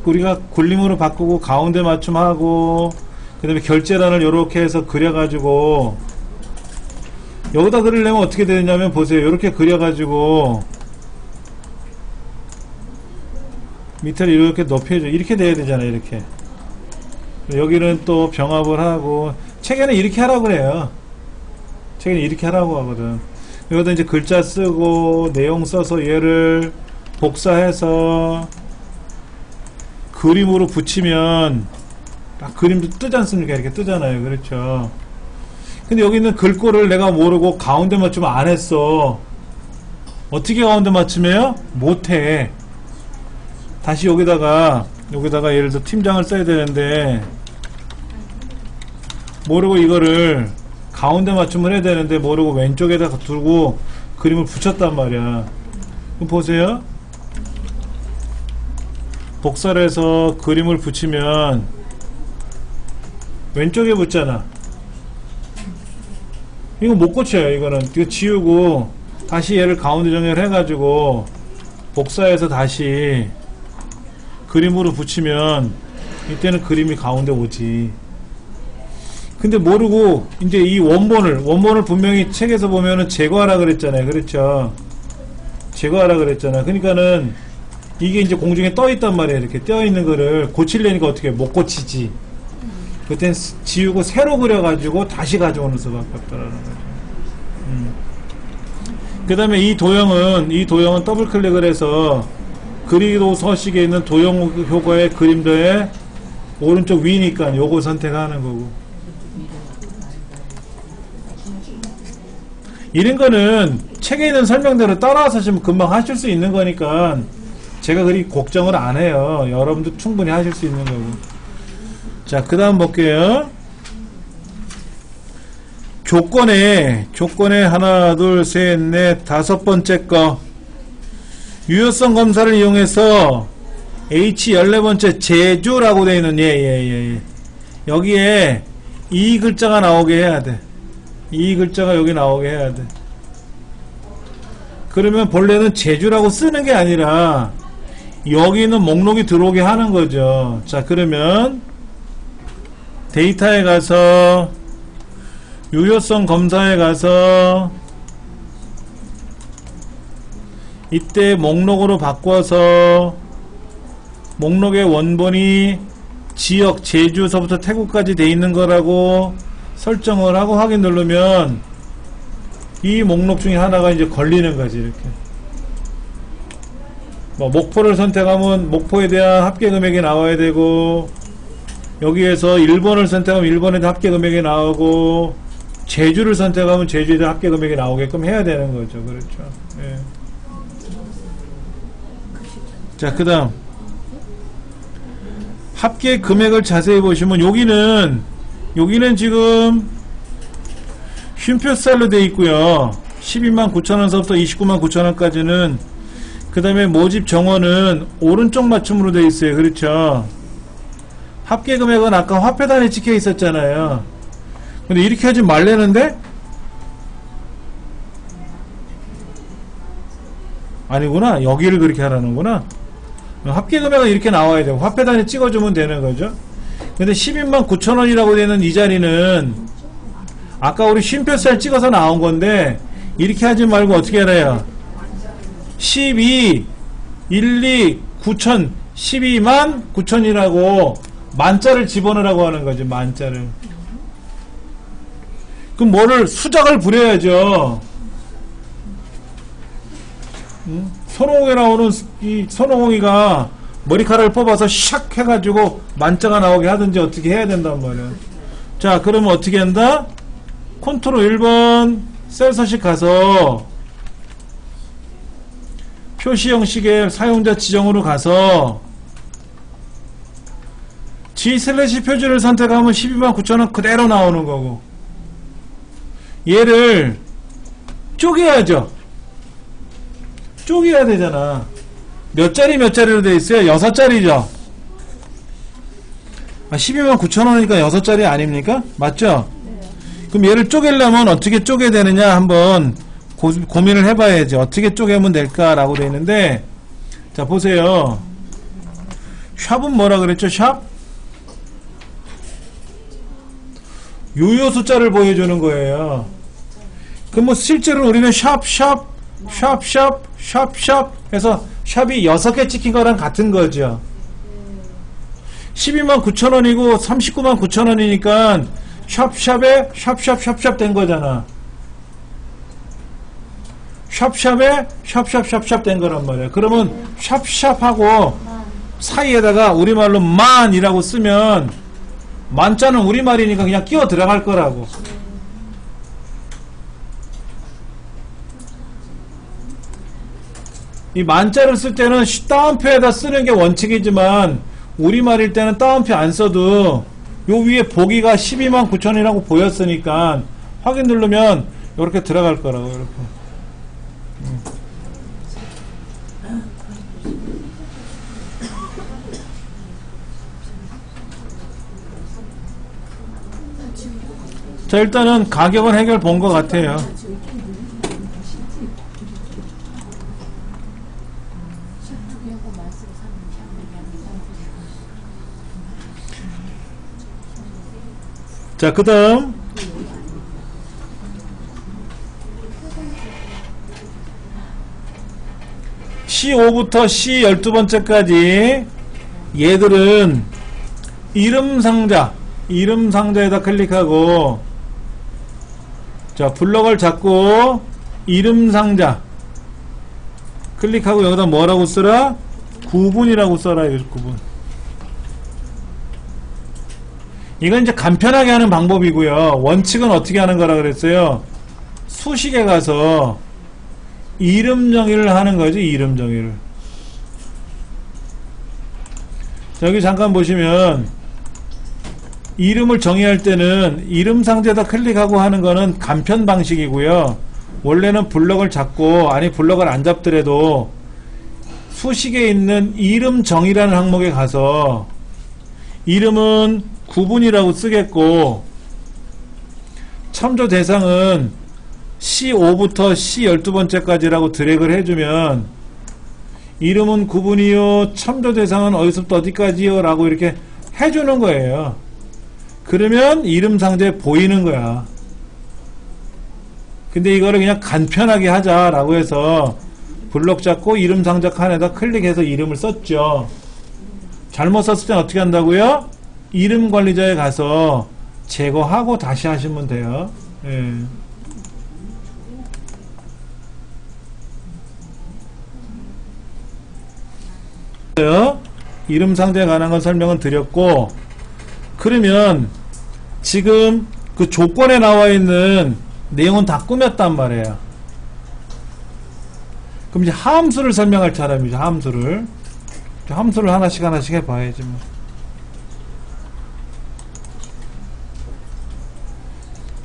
우리가 굴림으로 바꾸고 가운데 맞춤하고, 그 다음에 결제란을 요렇게 해서 그려가지고, 여기다 그리려면 어떻게 되냐면 보세요. 요렇게 그려가지고 밑에를 이렇게 높여줘. 이렇게 돼야 되잖아요. 이렇게. 여기는 또 병합을 하고, 책에는 이렇게 하라고 그래요. 책에는 이렇게 하라고 하거든. 여기다 이제 글자 쓰고 내용 써서 얘를 복사해서 그림으로 붙이면 딱 그림도 뜨지 않습니까? 이렇게 뜨잖아요. 그렇죠. 근데 여기 있는 글꼴을 내가 모르고 가운데 맞춤 안 했어. 어떻게 가운데 맞춤해요? 못해. 다시 여기다가 예를 들어 팀장을 써야 되는데 모르고 이거를 가운데 맞춤을 해야 되는데 모르고 왼쪽에다가 두고 그림을 붙였단 말이야. 그럼 보세요. 복사를 해서 그림을 붙이면 왼쪽에 붙잖아. 이거 못 고쳐요. 이거는 이거 지우고 다시 얘를 가운데 정렬 해가지고 복사해서 다시 그림으로 붙이면 이때는 그림이 가운데 오지. 근데 모르고 이제 이 원본을 분명히 책에서 보면은 제거하라 그랬잖아요. 그렇죠? 제거하라 그랬잖아. 그러니까는 이게 이제 공중에 떠 있단 말이에요. 이렇게 떠 있는 거를 고치려니까 어떻게 못 고치지. 그땐 지우고 새로 그려가지고 다시 가져오는 수밖에 없다라는 거죠. 그 다음에 이 도형은 더블 클릭을 해서 그리도 서식에 있는 도형 효과의 그림도의 오른쪽 위니까 요거 선택하는 거고. 이런 거는 책에 있는 설명대로 따라서 하시면 금방 하실 수 있는 거니까 제가 그리 걱정을 안 해요. 여러분도 충분히 하실 수 있는 거고. 자, 그 다음 볼게요. 조건에 하나, 둘, 셋, 넷, 다섯 번째 거. 유효성 검사를 이용해서 H 14번째 제주라고 되어 있는 여기에 이 글자가 나오게 해야 돼. 이 글자가 여기 나오게 해야 돼. 그러면 본래는 제주라고 쓰는 게 아니라 여기 있는 목록이 들어오게 하는 거죠. 자, 그러면 데이터에 가서 유효성 검사에 가서 이때 목록으로 바꿔서 목록의 원본이 지역 제주서부터 태국까지 돼 있는 거라고 설정을 하고 확인 누르면 이 목록 중에 하나가 이제 걸리는 거지. 이렇게 뭐 목포를 선택하면 목포에 대한 합계 금액이 나와야 되고, 여기에서 일본을 선택하면 일본에 대한 합계 금액이 나오고, 제주를 선택하면 제주에 대한 합계 금액이 나오게끔 해야 되는 거죠. 그렇죠. 예. 자, 그 다음 합계 금액을 자세히 보시면 여기는 지금 쉼표살로 되어 있고요. 12만 9천원서부터 29만 9천원까지는, 그 다음에 모집 정원은 오른쪽 맞춤으로 되어 있어요. 그렇죠. 합계 금액은 아까 화폐단에 찍혀 있었잖아요. 근데 이렇게 하지 말라는데? 아니구나. 여기를 그렇게 하라는구나. 합계 금액은 이렇게 나와야 되고 화폐단에 찍어주면 되는 거죠. 근데 12만 9천원이라고 되는 이 자리는 아까 우리 쉼표살 찍어서 나온 건데, 이렇게 하지 말고 어떻게 해라요? 12, 12, 9천, 12만 9천이라고 만자를 집어넣으라고 하는 거죠. 만자를. 그럼 뭐를 수작을 부려야죠. 손오공에 나오는 이 손오공이가 머리카락을 뽑아서 샥 해가지고 만자가 나오게 하든지 어떻게 해야 된단 말이야. 자, 그러면 어떻게 한다? 컨트롤 1번 셀 서식 가서 표시 형식의 사용자 지정으로 가서 G 슬래시 표준을 선택하면 12만 9천원 그대로 나오는 거고, 얘를 쪼개야죠. 쪼개야 되잖아. 몇 자리 몇 자리로 되어 있어요? 6자리죠. 12만 9천원이니까 6자리 아닙니까? 맞죠? 그럼 얘를 쪼개려면 어떻게 쪼개야 되느냐 한번 고민을 해봐야지. 어떻게 쪼개면 될까라고 되어 있는데, 자 보세요. 샵은 뭐라 그랬죠? 샵? 요요 숫자를 보여주는 거예요. 그럼 뭐 실제로 우리는 샵 해서 샵이 6개 찍힌 거랑 같은 거죠. 12만 9천원이고 39만 9천원이니까 샵에 샵 된 거잖아. 샵에 샵 된 거란 말이야. 그러면 샵하고 사이에다가 우리말로 만이라고 쓰면, 만자는 우리말이니까 그냥 끼워 들어갈 거라고. 이 만자를 쓸 때는 따옴표에다 쓰는 게 원칙이지만, 우리말일 때는 따옴표 안 써도 요 위에 보기가 12만 9천이라고 보였으니까 확인 누르면 이렇게 들어갈 거라고. 이렇게. 자, 일단은 가격은 해결 본 것 같아요. 자, 그 다음 C5부터 C12번째까지 얘들은 이름상자에다 클릭하고, 자, 블럭을 잡고 이름상자 클릭하고 여기다 뭐라고 써라? 구분이라고 써라. 이거 구분. 이건 이제 간편하게 하는 방법이고요. 원칙은 어떻게 하는 거라 그랬어요? 수식에 가서 이름 정의를 하는 거지. 이름 정의를. 여기 잠깐 보시면 이름을 정의할 때는 이름 상자에다 클릭하고 하는 거는 간편 방식이고요. 원래는 블럭을 잡고, 아니 블럭을 안 잡더라도 수식에 있는 이름 정의라는 항목에 가서 이름은 구분이라고 쓰겠고, 첨조 대상은 C5부터 C12번째까지라고 드래그를 해주면, 이름은 구분이요, 첨조 대상은 어디서부터 어디까지요 라고 이렇게 해주는 거예요. 그러면 이름 상자에 보이는 거야. 근데 이거를 그냥 간편하게 하자라고 해서 블록 잡고 이름 상자 칸에다 클릭해서 이름을 썼죠. 잘못 썼을 땐 어떻게 한다고요? 이름 관리자에 가서 제거하고 다시 하시면 돼요. 예. 이름 상자에 관한 건 설명은 드렸고, 그러면 지금 그 조건에 나와 있는 내용은 다 꾸몄단 말이에요. 그럼 이제 함수를 설명할 차례입니다. 함수를 하나씩 해봐야지 뭐.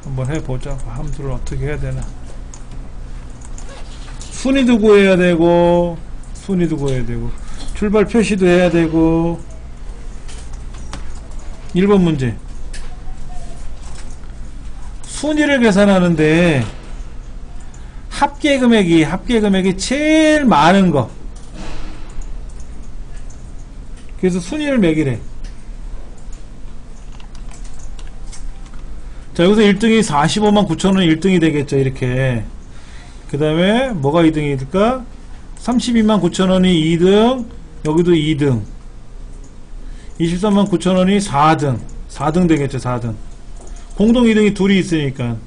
한번 해보자. 함수를 어떻게 해야 되나. 순위도 구해야 되고, 출발 표시도 해야 되고. 1번 문제. 순위를 계산하는데 합계 금액이 제일 많은 거. 그래서 순위를 매기래. 자, 여기서 1등이 45만 9천원 1등이 되겠죠, 이렇게. 그 다음에 뭐가 2등이 될까? 32만 9천원이 2등, 여기도 2등. 23만 9천원이 4등 되겠죠, 4등. 공동 2등이 둘이 있으니까.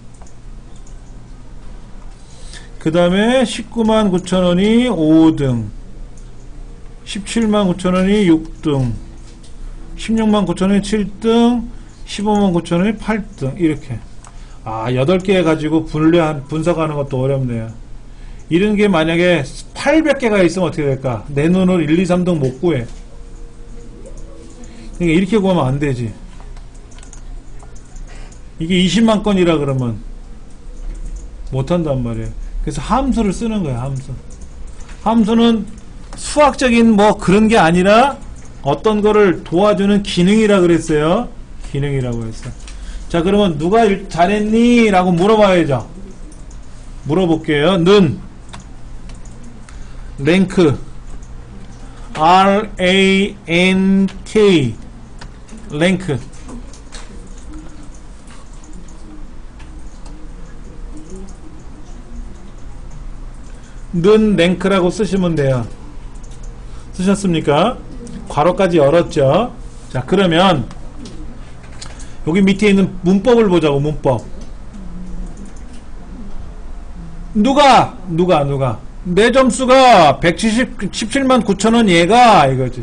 그 다음에 19만 9천원이 5등, 17만 9천원이 6등, 16만 9천원이 7등, 15만 9천원이 8등. 이렇게. 8개 가지고 분석하는 것도 어렵네요. 이런 게 만약에 800개가 있으면 어떻게 될까? 내 눈으로 1, 2, 3등 못 구해. 그러니까 이렇게 구하면 안 되지. 이게 20만 건이라 그러면 못한단 말이에요. 그래서 함수를 쓰는 거예요. 함수는 수학적인 뭐 그런 게 아니라 어떤 거를 도와주는 기능이라 그랬어요. 기능이라고 했어요. 자, 그러면 누가 잘했니? 라고 물어봐야죠. 물어볼게요. 는 랭크 R-A-N-K 랭크 는 랭크라고 쓰시면 돼요. 쓰셨습니까? 괄호까지 열었죠. 자, 그러면 여기 밑에 있는 문법을 보자고. 문법. 누가 내 점수가 177만 9천원 얘가 이거지.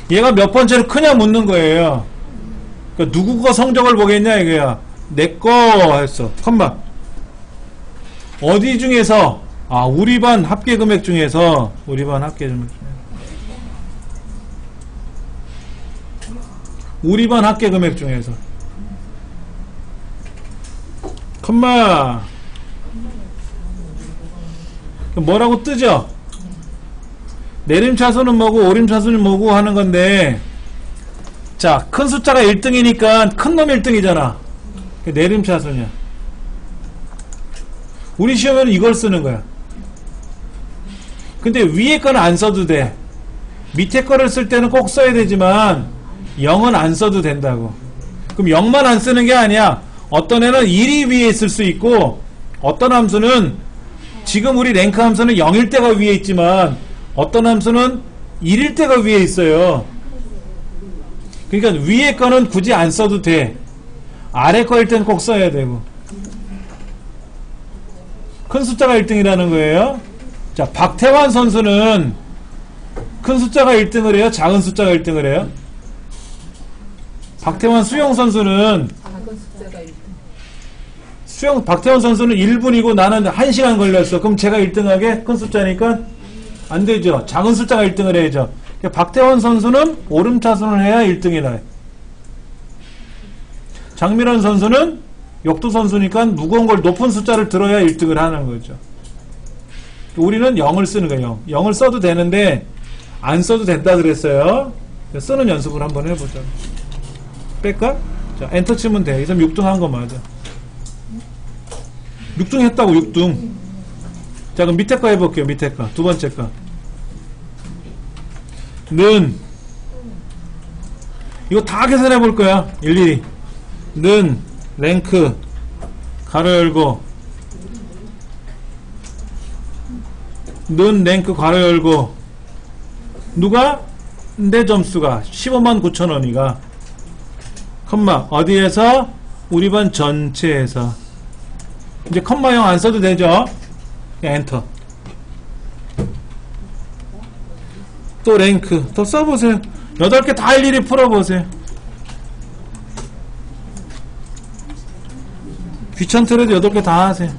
얘가 몇 번째로 크냐 묻는 거예요. 그러니까 누구 거 성적을 보겠냐 이거야. 내 거 했어. 컴마. 어디 중에서? 우리 반 합계 금액 중에서. 우리 반 합계 금액 중에서. 컴마. 뭐라고 뜨죠? 내림차수는 뭐고 오림차수는 뭐고 하는 건데, 자, 큰 숫자가 1등이니까 큰 놈 1등이잖아. 내림차수냐. 우리 시험에는 이걸 쓰는 거야. 근데 위에 거는 안 써도 돼. 밑에 거를 쓸 때는 꼭 써야 되지만 0은 안 써도 된다고. 그럼 0만 안 쓰는 게 아니야. 어떤 애는 1이 위에 있을 수 있고, 어떤 함수는 지금 우리 랭크 함수는 0일 때가 위에 있지만 어떤 함수는 1일 때가 위에 있어요. 그러니까 위에 거는 굳이 안 써도 돼. 아래 거일 때는 꼭 써야 되고. 큰 숫자가 1등이라는 거예요. 자, 박태환 선수는 큰 숫자가 1등을 해요? 작은 숫자가 1등을 해요? 박태환 수영 선수는 작은 숫자가 1등. 박태환 선수는 1분이고 나는 1시간 걸렸어. 그럼 제가 1등하게? 큰 숫자니까? 안 되죠. 작은 숫자가 1등을 해야죠. 그러니까 박태환 선수는 오름차순을 해야 1등이라 해. 장민환 선수는 역도 선수니까 무거운 걸 높은 숫자를 들어야 1등을 하는 거죠. 우리는 0을 쓰는 거예요. 0을 써도 되는데 안 써도 된다 그랬어요. 쓰는 연습을 한번 해보자. 뺄까? 자, 엔터 치면 돼. 이 사람 6등 한 거 맞아. 6등 했다고. 6등. 자, 그럼 밑에 거 해볼게요. 밑에 거. 두 번째 거. 는 이거 다 계산해 볼 거야. 일일이. 는 랭크 가로 열고 는 랭크 가로 열고 누가? 내 점수가 15만 9천원이가 컴마 어디에서? 우리 반 전체에서. 이제 컴마형 안 써도 되죠? 엔터. 또 랭크 또 써보세요. 8개 다 일일이 풀어보세요. 귀찮더라도 8개 다 하세요.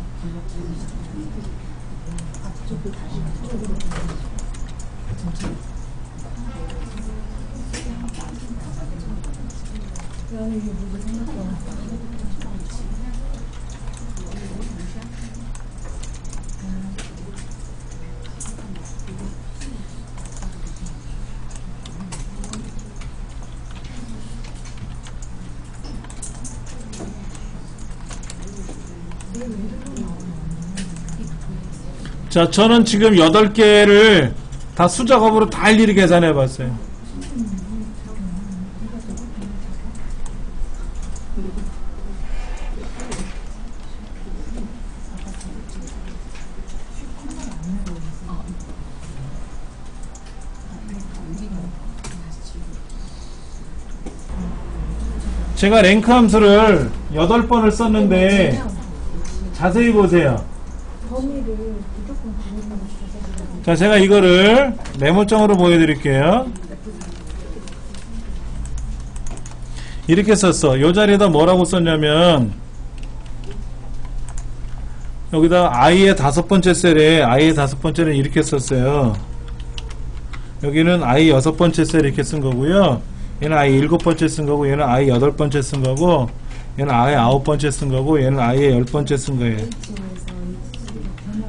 자, 저는 지금 8개를 다 수작업으로 다 일일이 계산해 봤어요. 제가 랭크 함수를 8번을 썼는데 자세히 보세요. 자, 제가 이거를 메모장으로 보여드릴게요. 이렇게 썼어. 요 자리에다 뭐라고 썼냐면 여기다 i의 5번째 셀에 i의 5번째는 이렇게 썼어요. 여기는 i 6번째 셀 이렇게 쓴 거고요. 얘는 i 7번째 쓴 거고, 얘는 i 8번째 쓴 거고, 얘는 i 9번째 쓴 거고, 얘는 i의 10번째 쓴 거예요.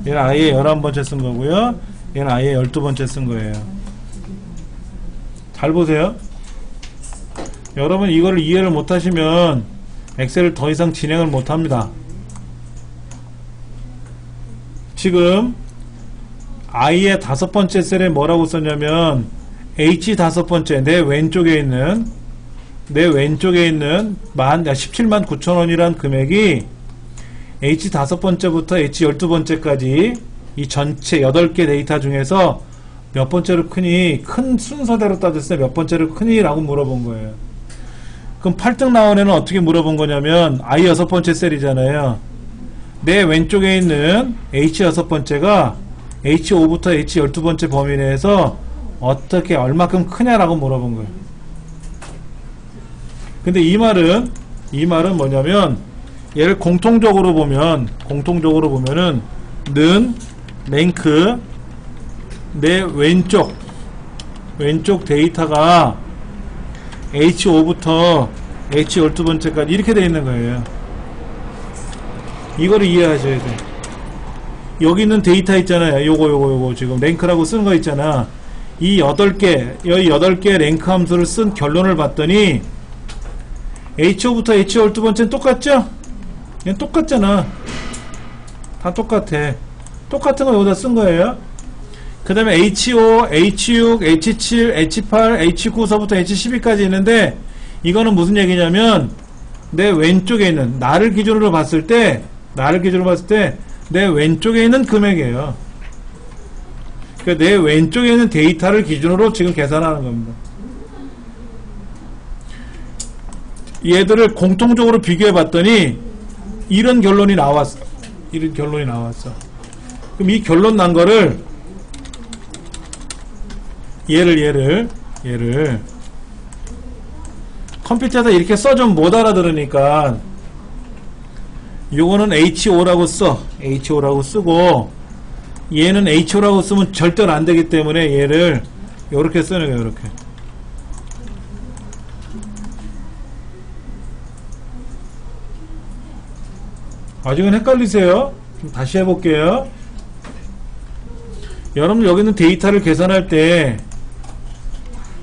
얘는 i의 11번째 쓴 거고요. 얘는 i의 12번째 쓴 거예요. 잘 보세요. 여러분 이거를 이해를 못하시면 엑셀을 더 이상 진행을 못합니다. 지금 i의 5번째 셀에 뭐라고 썼냐면 h 5번째 내 왼쪽에 있는 17만 9천원이란 금액이 h 5번째부터 h 12번째까지 이 전체 8개 데이터 중에서 몇 번째로 크니, 큰 순서대로 따졌을 때 몇 번째로 크니 라고 물어본 거예요. 그럼 8등 나온 애는 어떻게 물어본 거냐면 i 6번째 셀이잖아요. 내 왼쪽에 있는 h 6번째가 h5부터 h 12번째 범위 내에서 어떻게 얼마큼 크냐라고 물어본 거예요. 근데 이 말은 뭐냐면 얘를 공통적으로 보면은 는 랭크 내 왼쪽 데이터가 h5부터 h 12번째까지 이렇게 되어 있는 거예요. 이거를 이해하셔야 돼요. 여기 있는 데이터 있잖아요. 요거 지금 랭크라고 쓴 거 있잖아. 이 8개 랭크 함수를 쓴 결론을 봤더니 h5부터 h 12번째는 똑같죠? 얘는 똑같잖아. 다 똑같아. 똑같은 거 여기다 쓴 거예요. 그 다음에 H5, H6, H7, H8, H9서부터 H12까지 있는데 이거는 무슨 얘기냐면 내 왼쪽에 있는 나를 기준으로 봤을 때 내 왼쪽에 있는 금액이에요. 그러니까 내 왼쪽에 있는 데이터를 기준으로 지금 계산하는 겁니다. 얘들을 공통적으로 비교해 봤더니 이런 결론이 나왔어. 그럼 이 결론 난 거를 얘를 컴퓨터에다 이렇게 써좀 못 알아들으니까 요거는 H5라고 써. H5라고 쓰고 얘는 H5라고 쓰면 절대로 안 되기 때문에 얘를 요렇게 쓰는 거예요. 요렇게. 아직은 헷갈리세요? 좀 다시 해볼게요. 여러분 여기 있는 데이터를 계산할 때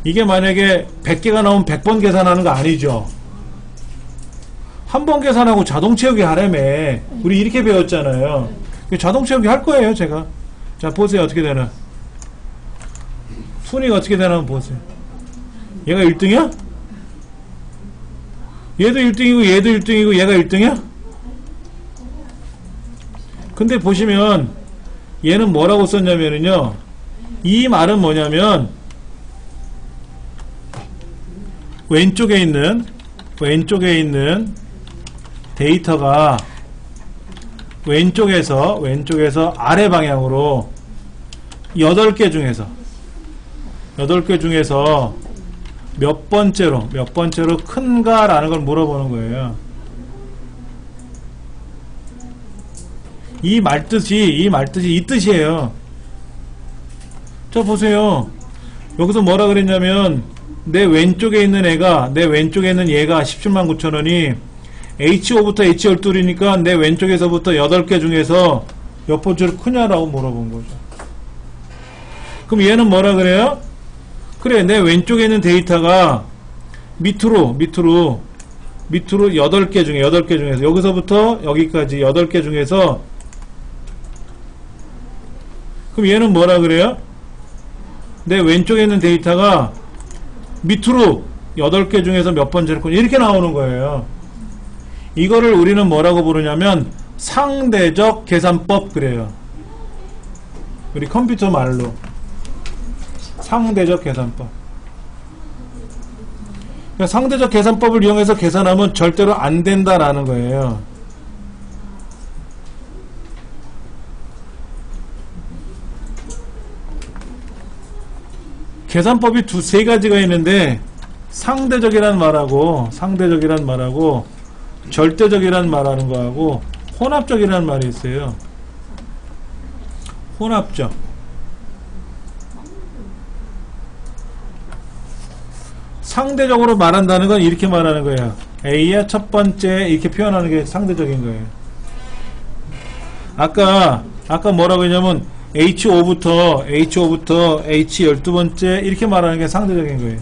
이게 만약에 100개가 나오면 100번 계산하는 거 아니죠. 한 번 계산하고 자동 채우기 하라며. 우리 이렇게 배웠잖아요. 자동 채우기 할 거예요 제가. 자 보세요. 어떻게 되나. 순위가 어떻게 되나 한번 보세요. 얘가 1등이야? 얘도 1등이고 얘도 1등이고 얘가 1등이야? 근데 보시면 얘는 뭐라고 썼냐면요. 이 말은 뭐냐면 왼쪽에 있는 데이터가 왼쪽에서 아래 방향으로 8개 중에서 8개 중에서 몇 번째로 큰가? 라는 걸 물어보는 거예요. 이 말뜻이 이 뜻이에요. 자, 보세요. 여기서 뭐라 그랬냐면, 내 왼쪽에 있는 얘가 17만 9천 원이 H5부터 H12이니까 내 왼쪽에서부터 8개 중에서 몇 번째로 크냐라고 물어본 거죠. 그럼 얘는 뭐라 그래요? 그래, 내 왼쪽에 있는 데이터가 밑으로 8개 중에서 여기서부터 여기까지 8개 중에서, 그럼 얘는 뭐라 그래요? 내 왼쪽에 있는 데이터가 밑으로 8개 중에서 몇 번째로 크냐, 이렇게 나오는 거예요. 이거를 우리는 뭐라고 부르냐면 상대적 계산법 그래요. 우리 컴퓨터 말로 상대적 계산법. 그러니까 상대적 계산법을 이용해서 계산하면 절대로 안 된다라는 거예요. 계산법이 세 가지가 있는데, 상대적이란 말하고 절대적이란 말하는 거하고 혼합적이라는 말이 있어요. 혼합적. 상대적으로 말한다는 건 이렇게 말하는 거예요. A의 첫 번째 이렇게 표현하는 게 상대적인 거예요. 아까 뭐라고 했냐면 H5부터 H12번째 이렇게 말하는 게 상대적인 거예요.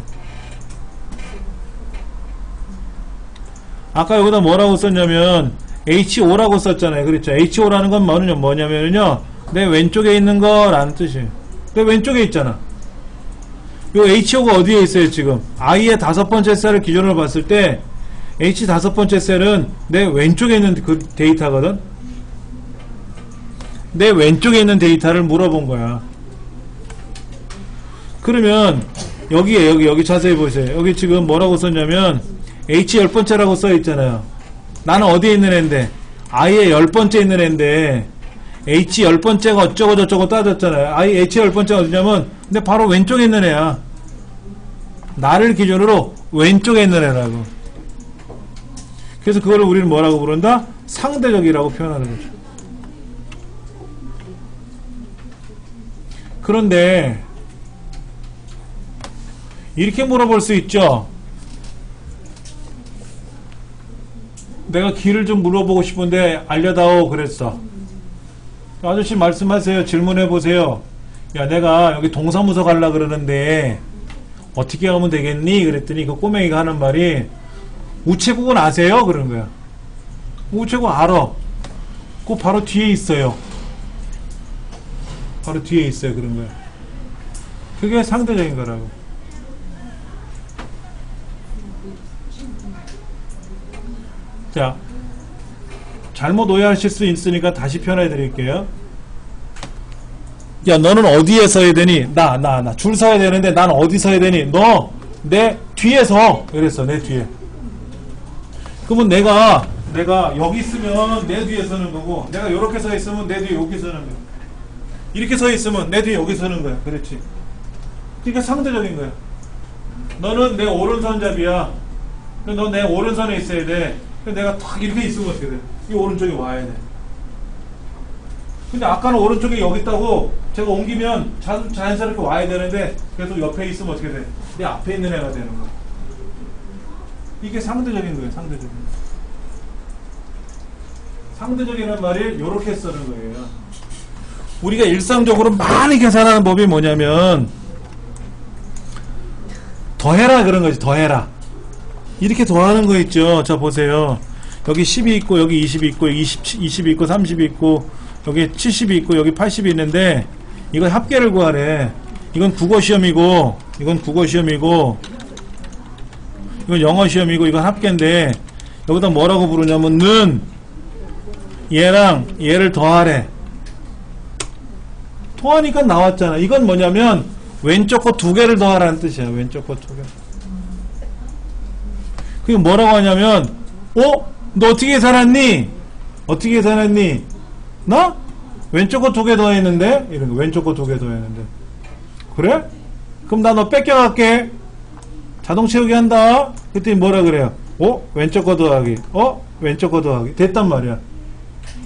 아까 여기다 뭐라고 썼냐면 H5라고 썼잖아요. 그렇죠? H5라는 건 뭐냐면요, 내 왼쪽에 있는 거라는 뜻이에요. 내 왼쪽에 있잖아. 요 H5가 어디에 있어요 지금? I의 5번째 셀을 기준으로 봤을 때 H 5번째 셀은 내 왼쪽에 있는 그 데이터거든. 내 왼쪽에 있는 데이터를 물어본 거야. 그러면 여기 자세히 보세요. 여기 지금 뭐라고 썼냐면 H 10번째라고 써있잖아요. 나는 어디에 있는 애인데, I의 10번째 있는 애인데 H 10번째가 어쩌고 저쩌고 따졌잖아요. H 10번째가 어디냐면 근데 바로 왼쪽에 있는 애야. 나를 기준으로 왼쪽에 있는 애라고. 그래서 그거를 우리는 뭐라고 부른다? 상대적이라고 표현하는 거죠. 그런데 이렇게 물어볼 수 있죠. 내가 길을 좀 물어보고 싶은데 알려다오 그랬어. 아저씨 말씀하세요. 질문해보세요. 야, 내가 여기 동사무소 갈라 그러는데 어떻게 하면 되겠니? 그랬더니 그 꼬맹이가 하는 말이 우체국은 아세요? 그러는 거야. 우체국 알아. 그거 바로 뒤에 있어요. 바로 뒤에 있어요. 그런 거야. 그게 상대적인 거라고. 자, 잘못 오해하실 수 있으니까 다시 표현해 드릴게요. 야, 너는 어디에 서야 되니? 나 줄 서야 되는데 난 어디 서야 되니? 너 내 뒤에 서. 그랬어. 내 뒤에. 그러면 내가 여기 있으면 내 뒤에 서는 거고, 내가 이렇게 서 있으면 내 뒤에 여기 서는 거야. 이렇게 서 있으면 내 뒤에 여기 서는 거야. 그렇지? 그러니까 상대적인 거야. 너는 내 오른손잡이야. 너 내 오른손에 있어야 돼. 내가 탁 이렇게 있으면 어떻게 돼? 이 오른쪽에 와야 돼. 근데 아까는 오른쪽에 여기 있다고 제가 옮기면 자연스럽게 와야 되는데 계속 옆에 있으면 어떻게 돼? 내 앞에 있는 애가 되는 거야. 이게 상대적인 거예요. 상대적인. 상대적이라는 말이 이렇게 쓰는 거예요. 우리가 일상적으로 많이 계산하는 법이 뭐냐면 더해라 그런 거지. 더해라. 이렇게 더하는 거 있죠. 자, 보세요. 여기 10이 있고 여기 20이 있고 여기 20이 있고 30이 있고 여기 70이 있고 여기 80이 있는데 이건 합계를 구하래. 이건 국어시험이고 이건 국어시험이고 이건 영어시험이고 이건 합계인데 여기다 뭐라고 부르냐면 는 얘랑 얘를 더하래. 더하니까 나왔잖아. 이건 뭐냐면 왼쪽 거 2개를 더하라는 뜻이야. 왼쪽 거 2개. 그게 뭐라고 하냐면 너 어떻게 살았니? 어떻게 살았니? 나? 왼쪽 거 2개 더했는데? 이런 거. 왼쪽 거 2개 더했는데. 그래? 그럼 나 너 뺏겨갈게. 자동 채우기 한다. 그랬더니 뭐라 그래요? 왼쪽 거 더하기. 왼쪽 거 더하기. 됐단 말이야.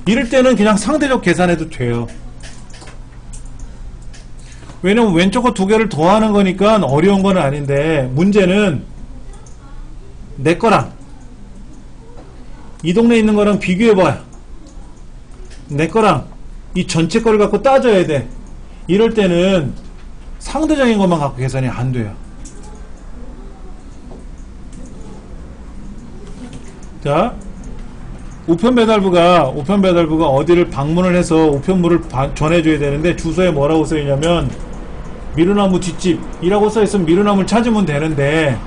이럴 때는 그냥 상대적 계산해도 돼요. 왜냐면 왼쪽 거 두 개를 더하는 거니까 어려운 건 아닌데, 문제는 내 거랑 이 동네에 있는 거랑 비교해봐요. 내 거랑 이 전체 거를 갖고 따져야 돼. 이럴 때는 상대적인 것만 갖고 계산이 안 돼요. 자, 우편 배달부가 어디를 방문을 해서 우편물을 전해줘야 되는데, 주소에 뭐라고 써있냐면 미루나무 뒷집이라고 써있으면 미루나무를 찾으면 되는데,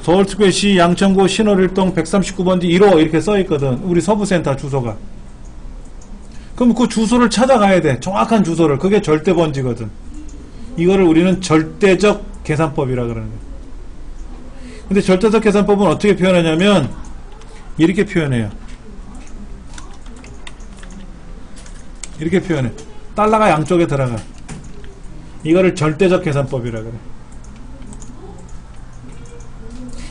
서울특별시 양천구 신월일동 139번지 1호 이렇게 써있거든. 우리 서부센터 주소가. 그럼 그 주소를 찾아가야 돼. 정확한 주소를. 그게 절대번지거든. 이거를 우리는 절대적 계산법이라 그러는 거예요. 근데 절대적 계산법은 어떻게 표현하냐면 이렇게 표현해요. 이렇게 표현해. 달러가 양쪽에 들어가. 이거를 절대적 계산법이라 그래.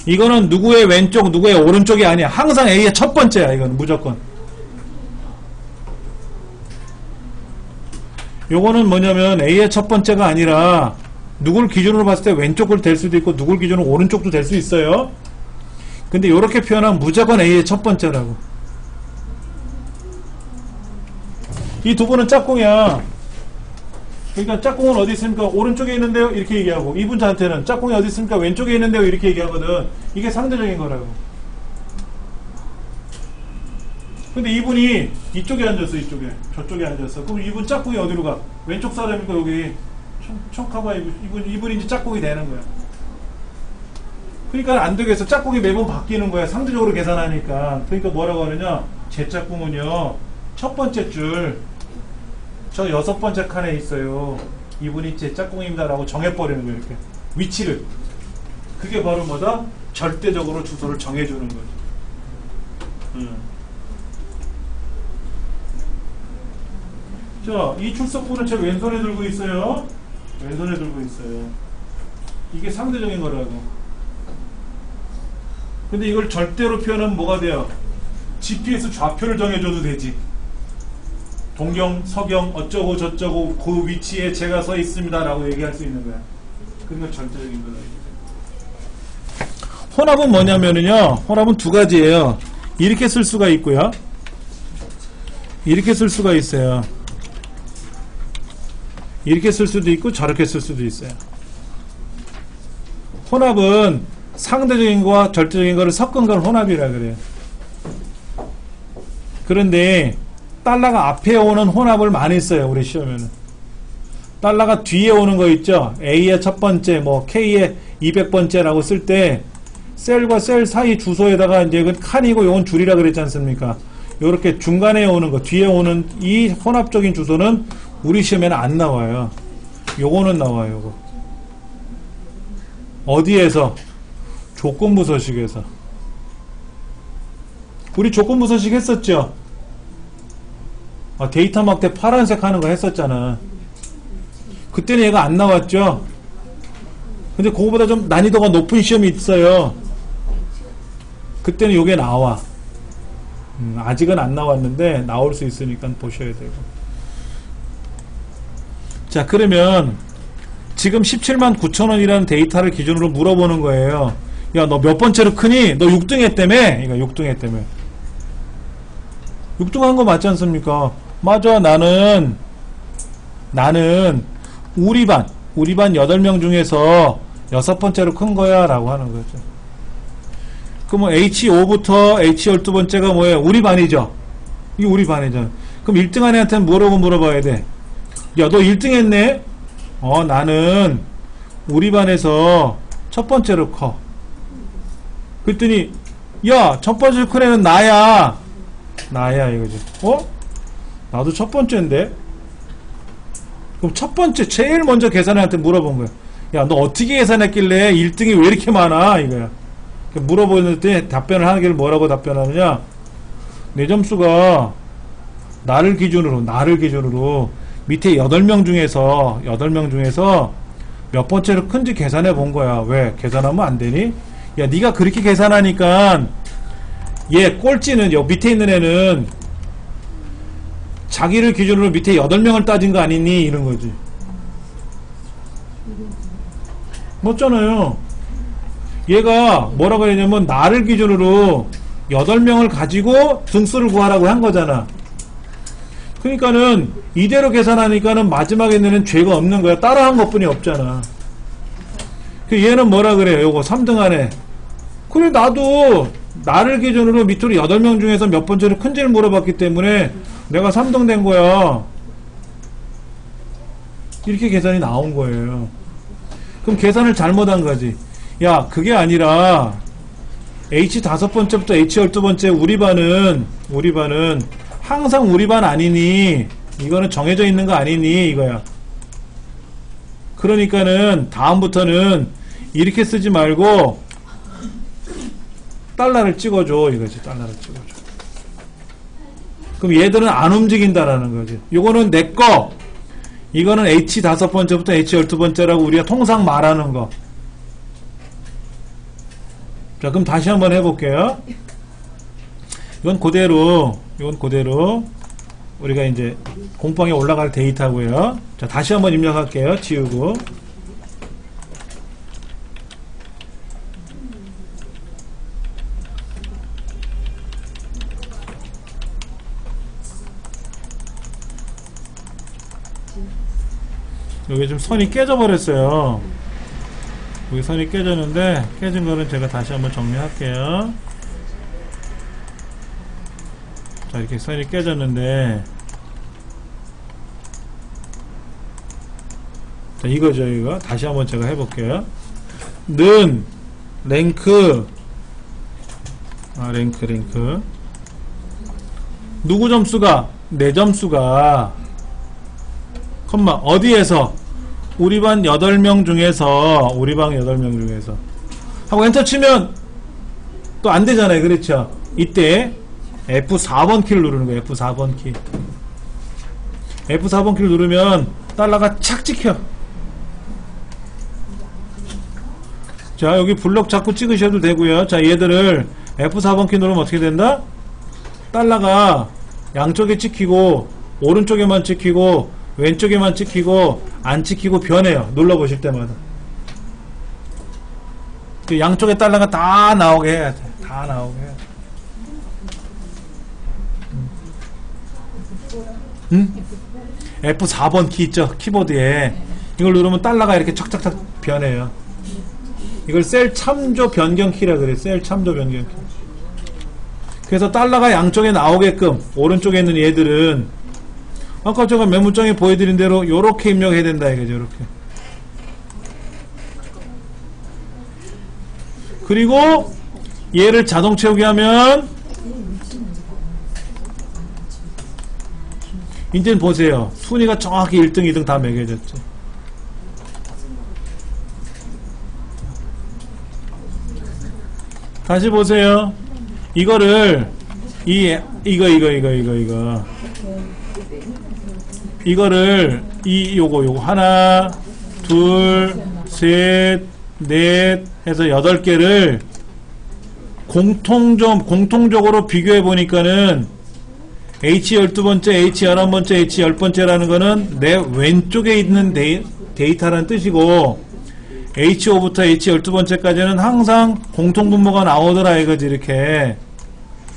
이거는 누구의 왼쪽, 누구의 오른쪽이 아니야. 항상 A의 첫 번째야. 이거는 무조건. 요거는 뭐냐면 A의 첫 번째가 아니라 누굴 기준으로 봤을 때 왼쪽을 될 수도 있고 누굴 기준으로 오른쪽도 될 수 있어요. 근데 요렇게 표현하면 무조건 A의 첫 번째라고. 이 두 분은 짝꿍이야. 그러니까 짝꿍은 어디 있습니까? 오른쪽에 있는데요? 이렇게 얘기하고, 이분한테는 짝꿍이 어디 있습니까? 왼쪽에 있는데요? 이렇게 얘기하거든. 이게 상대적인 거라고. 근데 이분이 이쪽에 앉았어. 이쪽에. 저쪽에 앉았어. 그럼 이분 짝꿍이 어디로 가? 왼쪽 사람이니까 여기 촉하봐. 이분이 이제 짝꿍이 되는 거야. 그러니까 안 되겠어. 짝꿍이 매번 바뀌는 거야. 상대적으로 계산하니까. 그러니까 뭐라고 하느냐? 제 짝꿍은요, 첫 번째 줄, 저 6번째 칸에 있어요. 이분이 제 짝꿍입니다 라고 정해버리는 거예요. 이렇게 위치를. 그게 바로 뭐다? 절대적으로 주소를 정해주는 거죠. 자, 이 출석부는 제 왼손에 들고 있어요. 왼손에 들고 있어요. 이게 상대적인 거라고. 근데 이걸 절대로 표현하면 뭐가 돼요? GPS 좌표를 정해줘도 되지. 동경, 서경, 어쩌고 저쩌고 그 위치에 제가 서 있습니다 라고 얘기할 수 있는 거야. 그러니까 절대적인 거다. 혼합은 뭐냐면은요, 혼합은 두 가지예요. 이렇게 쓸 수가 있고요, 이렇게 쓸 수가 있어요. 이렇게 쓸 수도 있고 저렇게 쓸 수도 있어요. 혼합은 상대적인 거와 절대적인 거를 섞은 걸 혼합이라 그래요. 그런데 달러가 앞에 오는 혼합을 많이 써요. 우리 시험에는. 달러가 뒤에 오는 거 있죠. A의 첫 번째, 뭐 K의 200번째라고 쓸 때 셀과 셀 사이 주소에다가 이제 이건 칸이고 이건 줄이라 그랬지 않습니까? 요렇게 중간에 오는 거, 뒤에 오는 이 혼합적인 주소는 우리 시험에는 안 나와요. 요거는 나와요. 요거. 어디에서? 조건부 서식에서. 우리 조건부 서식 했었죠? 데이터 막대 파란색 하는 거 했었잖아. 그때는 얘가 안 나왔죠? 근데 그거보다 좀 난이도가 높은 시험이 있어요. 그때는 요게 나와. 아직은 안 나왔는데 나올 수 있으니까 보셔야 되고. 자, 그러면 지금 17만 9천 원이라는 데이터를 기준으로 물어보는 거예요. 야, 너 몇 번째로 크니? 너 6등 했다며? 이거 6등 했다며. 6등 한 거 맞지 않습니까? 맞아. 나는 우리 반 8명 중에서 6번째로 큰 거야 라고 하는 거죠. 그럼 H5부터 H12번째가 뭐예요? 우리 반이죠. 이게 우리 반이죠. 그럼 1등한 애한테는 뭐라고 물어봐야 돼? 야, 너 1등 했네? 나는 우리 반에서 첫 번째로 커. 그랬더니 야, 첫 번째로 큰 애는 나야 이거지. 나도 첫 번째인데? 그럼 첫 번째 제일 먼저 계산한테 물어본 거야. 야, 너 어떻게 계산했길래 1등이 왜 이렇게 많아? 이거야. 물어보는데 답변을 하는 게 뭐라고 답변하느냐? 내 점수가 나를 기준으로 밑에 8명 중에서 몇 번째로 큰지 계산해 본 거야. 왜? 계산하면 안 되니? 야, 네가 그렇게 계산하니까 얘 꼴찌는 여 밑에 있는 애는 자기를 기준으로 밑에 8명을 따진 거 아니니? 이런 거지. 맞잖아요. 얘가 뭐라고 했냐면 나를 기준으로 8명을 가지고 등수를 구하라고 한 거잖아. 그러니까는 이대로 계산하니까는 마지막에 있는 애는 죄가 없는 거야. 따라한 것뿐이 없잖아. 얘는 뭐라 그래요? 요거 3등 안에. 그래, 나도 나를 기준으로 밑으로 8명 중에서 몇 번째로 큰지를 물어봤기 때문에 내가 3등 된 거야. 이렇게 계산이 나온 거예요. 그럼 계산을 잘못한 거지. 야, 그게 아니라 H 5번째부터 H 12번째 우리 반은 항상 우리 반 아니니? 이거는 정해져 있는 거 아니니? 이거야. 그러니까는 다음부터는 이렇게 쓰지 말고 달러를 찍어줘 이거지. 달러를 찍어줘. 그럼 얘들은 안 움직인다라는 거지. 요거는 내 거. 이거는 H 5번째부터 H 12번째라고 우리가 통상 말하는 거. 자, 그럼 다시 한번 해볼게요. 이건 그대로 우리가 이제 공방에 올라갈 데이터고요. 자, 다시 한번 입력할게요. 지우고. 여기 좀 선이 깨져버렸어요. 여기 선이 깨졌는데 깨진 거는 제가 다시 한번 정리할게요. 자, 이렇게 선이 깨졌는데, 자, 이거죠. 이거 다시 한번 제가 해볼게요. 는 랭크 누구 점수가 내 점수가 컴마 어디에서 우리 반 8명 중에서 하고 엔터 치면 또 안 되잖아요. 그렇죠? 이때 F4번 키를 누르는 거예요. F4번 키. F4번 키를 누르면 달러가 착 찍혀. 자, 여기 블럭 자꾸 찍으셔도 되고요. 자, 얘들을 F4번 키 누르면 어떻게 된다? 달러가 양쪽에 찍히고 오른쪽에만 찍히고 왼쪽에만 찍히고 안 찍히고 변해요. 눌러보실 때마다. 양쪽에 달러가 다 나오게 해야 돼. 다 나오게 해야 돼. 응? F4번 키 있죠? 키보드에. 이걸 누르면 달러가 이렇게 착착착 변해요. 이걸 셀 참조 변경 키라 그래. 셀 참조 변경 키. 그래서 달러가 양쪽에 나오게끔 오른쪽에 있는 얘들은 아까 제가 메모장에 보여드린 대로 요렇게 입력해야 된다 이거죠. 요렇게. 그리고 얘를 자동 채우게 하면 이제는 보세요. 순위가 정확히 1등, 2등 다 매겨졌죠. 다시 보세요. 이거를 이거를 요거 하나, 둘, 셋, 넷 해서 8개를 공통적으로 비교해 보니까는 H 12번째, H 11번째, H 10번째라는 거는 내 왼쪽에 있는 데이터라는 뜻이고 H5부터 H 12번째까지는 항상 공통분모가 나오더라 이거지. 이렇게.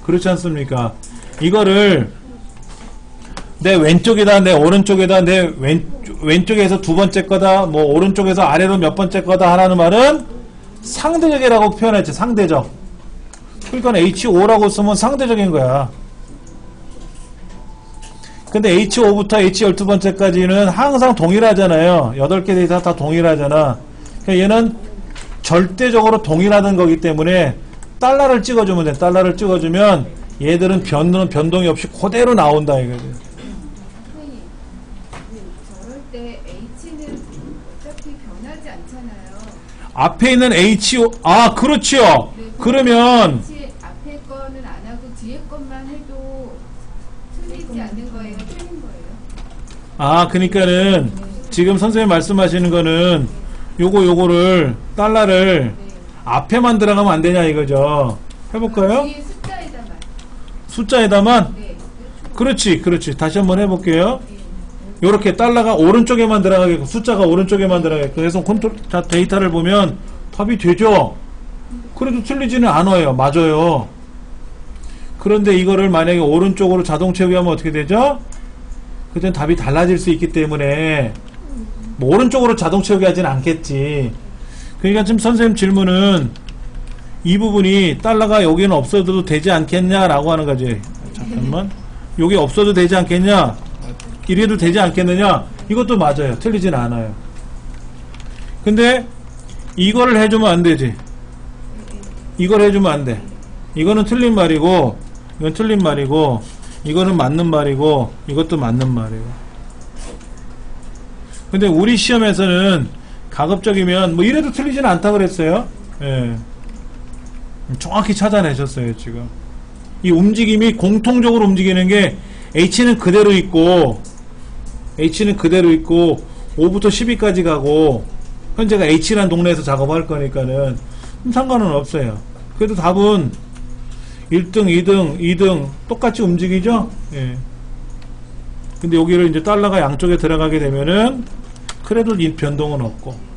그렇지 않습니까? 이거를 내 왼쪽에다 내 오른쪽에다 내 왼쪽에서 두 번째 거다 뭐 오른쪽에서 아래로 몇 번째 거다 하라는 말은 상대적이라고 표현했지. 상대적. 그러니까 H5라고 쓰면 상대적인 거야. 근데 H5부터 H 12번째까지는 항상 동일하잖아요. 8개 데이터 다 동일하잖아. 그러니까 얘는 절대적으로 동일하던 거기 때문에 달러를 찍어주면 돼. 달러를 찍어주면 얘들은 변동이 없이 그대로 나온다 이거지. 저럴 때 H는 어차피 변하지 않잖아요. 앞에 있는 H5, 그렇죠. 네, 그러면 H 앞에 거는 안 하고 뒤에 것만 해도 틀리지 않는 거예요? 틀린 거예요? 그러니까는 지금 선생님 말씀하시는 거는 요거를 달러를 네. 앞에만 들어가면 안 되냐 이거죠. 해볼까요? 뒤에 숫자에다만. 숫자에다만. 네. 그렇지. 다시 한번 해볼게요. 네. 요렇게 달러가 오른쪽에만 들어가게끔, 숫자가 오른쪽에만 들어가게끔. 그래서 컨트롤, 자, 데이터를 보면 답이 되죠? 그래도 틀리지는 않아요. 맞아요. 그런데 이거를 만약에 오른쪽으로 자동 채우기 하면 어떻게 되죠? 그땐 답이 달라질 수 있기 때문에, 뭐 오른쪽으로 자동 채우기 하진 않겠지. 그러니까 지금 선생님 질문은 이 부분이 달러가 여기는 없어도 되지 않겠냐라고 하는 거지. 잠깐만. 여기 없어도 되지 않겠냐? 이래도 되지 않겠느냐? 이것도 맞아요. 틀리진 않아요. 근데 이거를 해주면 안 되지. 이걸 해주면 안 돼. 이거는 틀린 말이고, 이건 틀린 말이고, 이거는 맞는 말이고, 이것도 맞는 말이고. 근데 우리 시험에서는 가급적이면 뭐 이래도 틀리진 않다 그랬어요. 예. 정확히 찾아내셨어요, 지금. 이 움직임이 공통적으로 움직이는 게 H는 그대로 있고 5부터 12까지 가고, 현재가 H라는 동네에서 작업할 거니까는 상관은 없어요. 그래도 답은 1등, 2등 똑같이 움직이죠? 예. 근데 여기를 이제 달러가 양쪽에 들어가게 되면은 그래도 이 변동은 없고.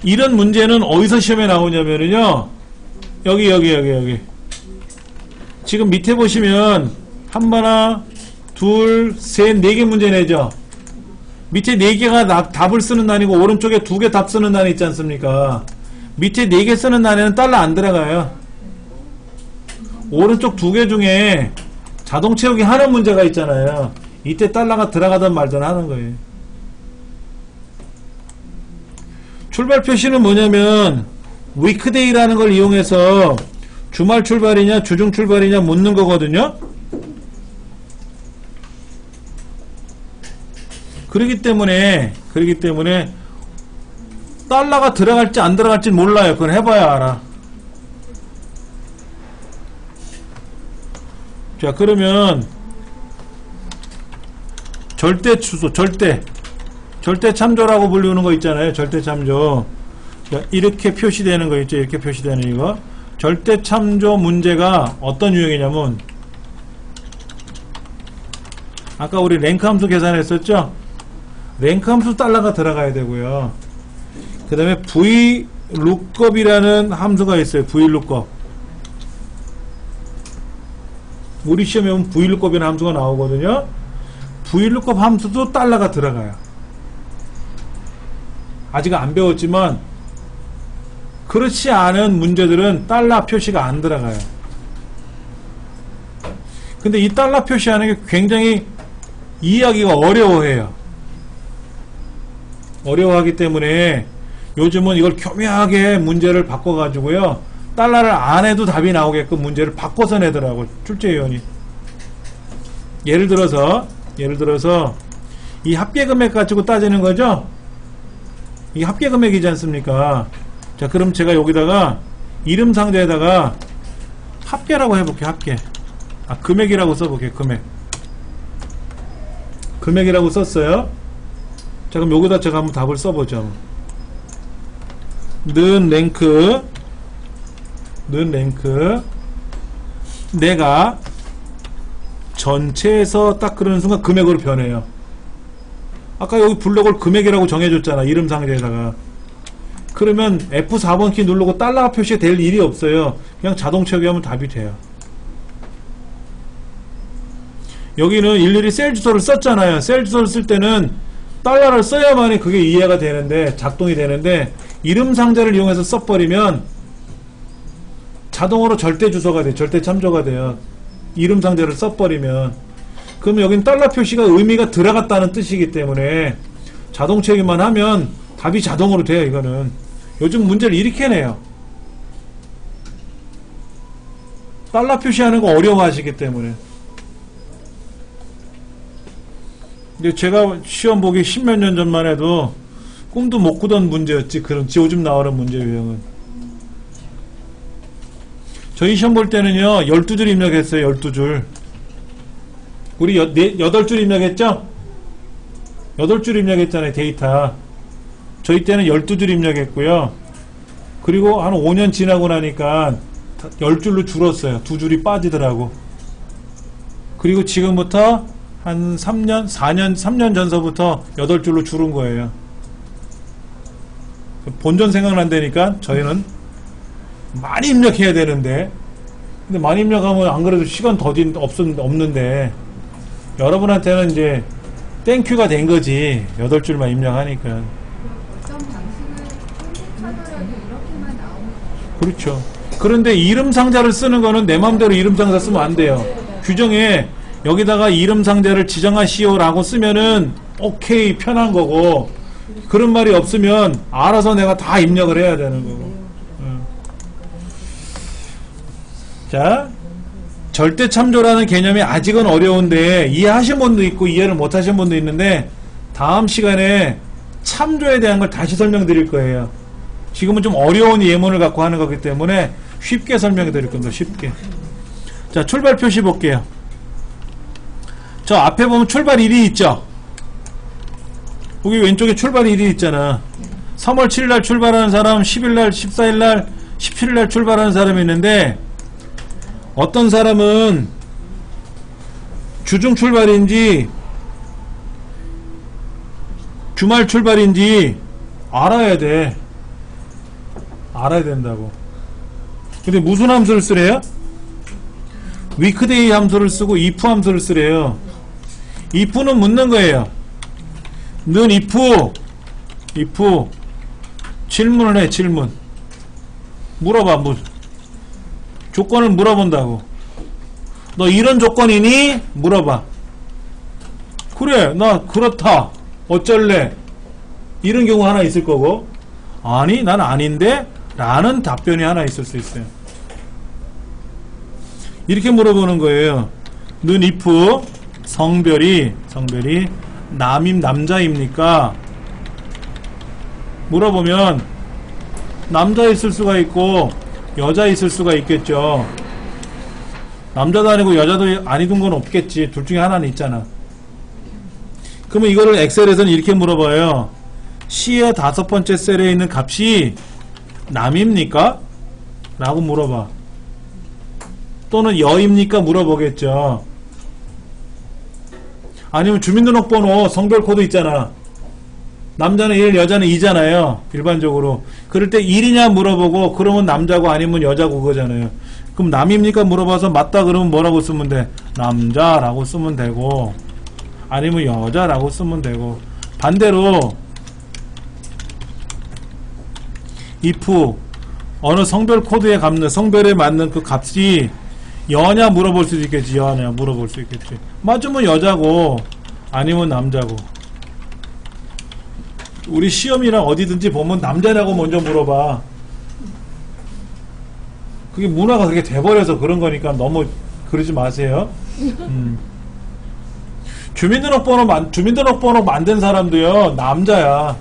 이런 문제는 어디서 시험에 나오냐면요. 여기. 지금 밑에 보시면 하나, 둘, 셋, 4개 문제 내죠. 밑에 4개가 답을 쓰는 난이고 오른쪽에 2개 답 쓰는 난이 있지 않습니까? 밑에 4개 쓰는 난에는 달러 안 들어가요. 오른쪽 2개 중에 자동 채우기 하는 문제가 있잖아요. 이때 달러가 들어가든 말든 하는 거예요. 출발 표시는 뭐냐면 위크데이라는 걸 이용해서 주말 출발이냐 주중 출발이냐 묻는 거거든요. 그렇기 때문에 달러가 들어갈지 안 들어갈지 몰라요. 그건 해봐야 알아. 자, 그러면 절대 추소, 절대 참조라고 불리는 거 있잖아요. 절대 참조. 자, 이렇게 표시되는 거 있죠. 이렇게 표시되는 이거. 절대 참조 문제가 어떤 유형이냐면, 아까 우리 랭크 함수 계산했었죠? 랭크 함수 달러가 들어가야 되고요. 그 다음에 VLOOKUP이라는 함수가 있어요. VLOOKUP. 우리 시험에 보면 VLOOKUP이라는 함수가 나오거든요. VLOOKUP 함수도 달러가 들어가요. 아직 안 배웠지만 그렇지 않은 문제들은 달러 표시가 안 들어가요. 근데 이 달러 표시하는 게 굉장히 이해하기가 어려워해요. 어려워하기 때문에 요즘은 이걸 교묘하게 문제를 바꿔가지고요, 달러를 안 해도 답이 나오게끔 문제를 바꿔서 내더라고, 출제위원이. 예를 들어서 이 합계금액 가지고 따지는 거죠. 이게 합계금액이지 않습니까? 자, 그럼 제가 여기다가 이름 상자에다가 합계라고 해볼게요. 합계. 금액이라고 써볼게요. 금액이라고 썼어요. 자, 그럼 여기다 제가 한번 답을 써보죠. 는 랭크 내가 전체에서 딱 그러는 순간 금액으로 변해요. 아까 여기 블록을 금액이라고 정해줬잖아, 이름 상자에다가. 그러면 F4번 키 누르고 달러 표시가 될 일이 없어요. 그냥 자동 채우기 하면 답이 돼요. 여기는 일일이 셀 주소를 썼잖아요. 셀 주소를 쓸 때는 달러를 써야만이 그게 이해가 되는데, 작동이 되는데, 이름 상자를 이용해서 써버리면 자동으로 절대 주소가 돼요. 절대 참조가 돼요. 이름 상자를 써버리면. 그러면 여긴 달러 표시가 의미가 들어갔다는 뜻이기 때문에 자동 채우기만 하면 답이 자동으로 돼요. 이거는 요즘 문제를 이렇게 내요. 달러 표시하는 거 어려워하시기 때문에. 근데 제가 시험 보기 10몇 년 전만 해도 꿈도 못 꾸던 문제였지. 그런 요즘 나오는 문제 유형은. 저희 시험 볼 때는요 12줄 입력했어요. 12줄. 우리 8줄 입력했죠? 8줄 입력했잖아요. 데이터. 저희 때는 12줄 입력했고요. 그리고 한 5년 지나고 나니까 10줄로 줄었어요. 2줄이 빠지더라고. 그리고 지금부터 한 3년 전서부터 8줄로 줄은 거예요. 본전 생각난다니까 저희는 많이 입력해야 되는데, 근데 많이 입력하면 안 그래도 시간 더딘 없는데, 여러분한테는 이제 땡큐가 된 거지. 8줄만 입력하니까. 어떤 방식을 선택하더라도 이렇게만 나오는 그렇죠. 그런데 이름 상자를 쓰는 거는 내 마음대로 이름 상자 쓰면 안 돼요. 규정에 여기다가 이름 상자를 지정하시오라고 쓰면은 오케이 편한 거고, 그런 말이 없으면 알아서 내가 다 입력을 해야 되는 거고. 자, 절대 참조라는 개념이 아직은 어려운데 이해하신 분도 있고 이해를 못 하신 분도 있는데, 다음 시간에 참조에 대한 걸 다시 설명드릴 거예요. 지금은 좀 어려운 예문을 갖고 하는 거기 때문에 쉽게 설명해 드릴 겁니다. 쉽게. 자, 출발 표시 볼게요. 저 앞에 보면 출발 일이 있죠? 여기 왼쪽에 출발 일이 있잖아. 3월 7일날 출발하는 사람, 10일날, 14일날, 17일날 출발하는 사람이 있는데, 어떤 사람은 주중 출발인지 주말 출발인지 알아야 돼. 알아야 된다고. 근데 무슨 함수를 쓰래요? 위크데이 함수를 쓰고 if 함수를 쓰래요. if는 묻는 거예요. 는 if 질문을 해. 질문 물어봐. 조건을 물어본다고. 너 이런 조건이니? 물어봐. 그래, 나 그렇다. 어쩔래? 이런 경우 하나 있을 거고, 아니 난 아닌데 라는 답변이 하나 있을 수 있어요. 이렇게 물어보는 거예요. 는 if 성별이 남자입니까? 물어보면 남자 있을 수가 있고 여자 있을 수가 있겠죠. 남자도 아니고 여자도 아니던 건 없겠지. 둘 중에 하나는 있잖아. 그러면 이거를 엑셀에서는 이렇게 물어봐요. C의 5번째 셀에 있는 값이 남입니까? 라고 물어봐. 또는 여입니까? 물어보겠죠. 아니면 주민등록번호 성별 코드 있잖아. 남자는 1, 여자는 2잖아요. 일반적으로. 그럴 때 1이냐 물어보고, 그러면 남자고 아니면 여자고 그거잖아요. 그럼 남입니까? 물어봐서 맞다 그러면 뭐라고 쓰면 돼? 남자라고 쓰면 되고, 아니면 여자라고 쓰면 되고. 반대로 if 어느 성별 코드에 성별에 맞는 그 값이 여냐 물어볼 수도 있겠지. 여냐 물어볼 수 있겠지. 맞으면 여자고 아니면 남자고. 우리 시험이랑 어디든지 보면 남자냐고 먼저 물어봐. 그게 문화가 그렇게 돼버려서 그런 거니까 너무 그러지 마세요. 주민등록번호 만든 사람도요 남자야.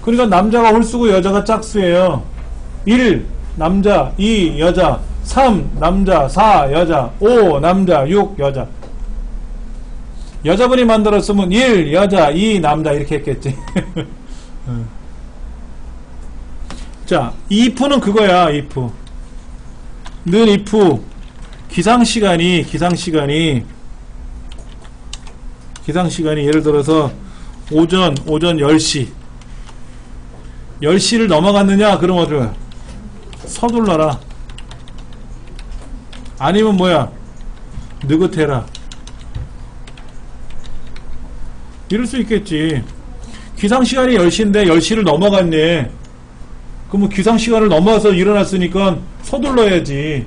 그러니까 남자가 홀수고 여자가 짝수예요. 1 남자, 2 여자, 3 남자, 4 여자, 5 남자, 6 여자. 여자분이 만들었으면 1 여자, 2 남자 이렇게 했겠지. 자, if는 그거야. if 는 if 기상시간이 예를 들어서 오전 10시 10시를 넘어갔느냐? 그럼 어쩌 서둘러라. 아니면 뭐야? 느긋해라. 이럴 수 있겠지. 기상시간이 10시인데 10시를 넘어갔네. 그러면 기상시간을 넘어서 일어났으니까 서둘러야지.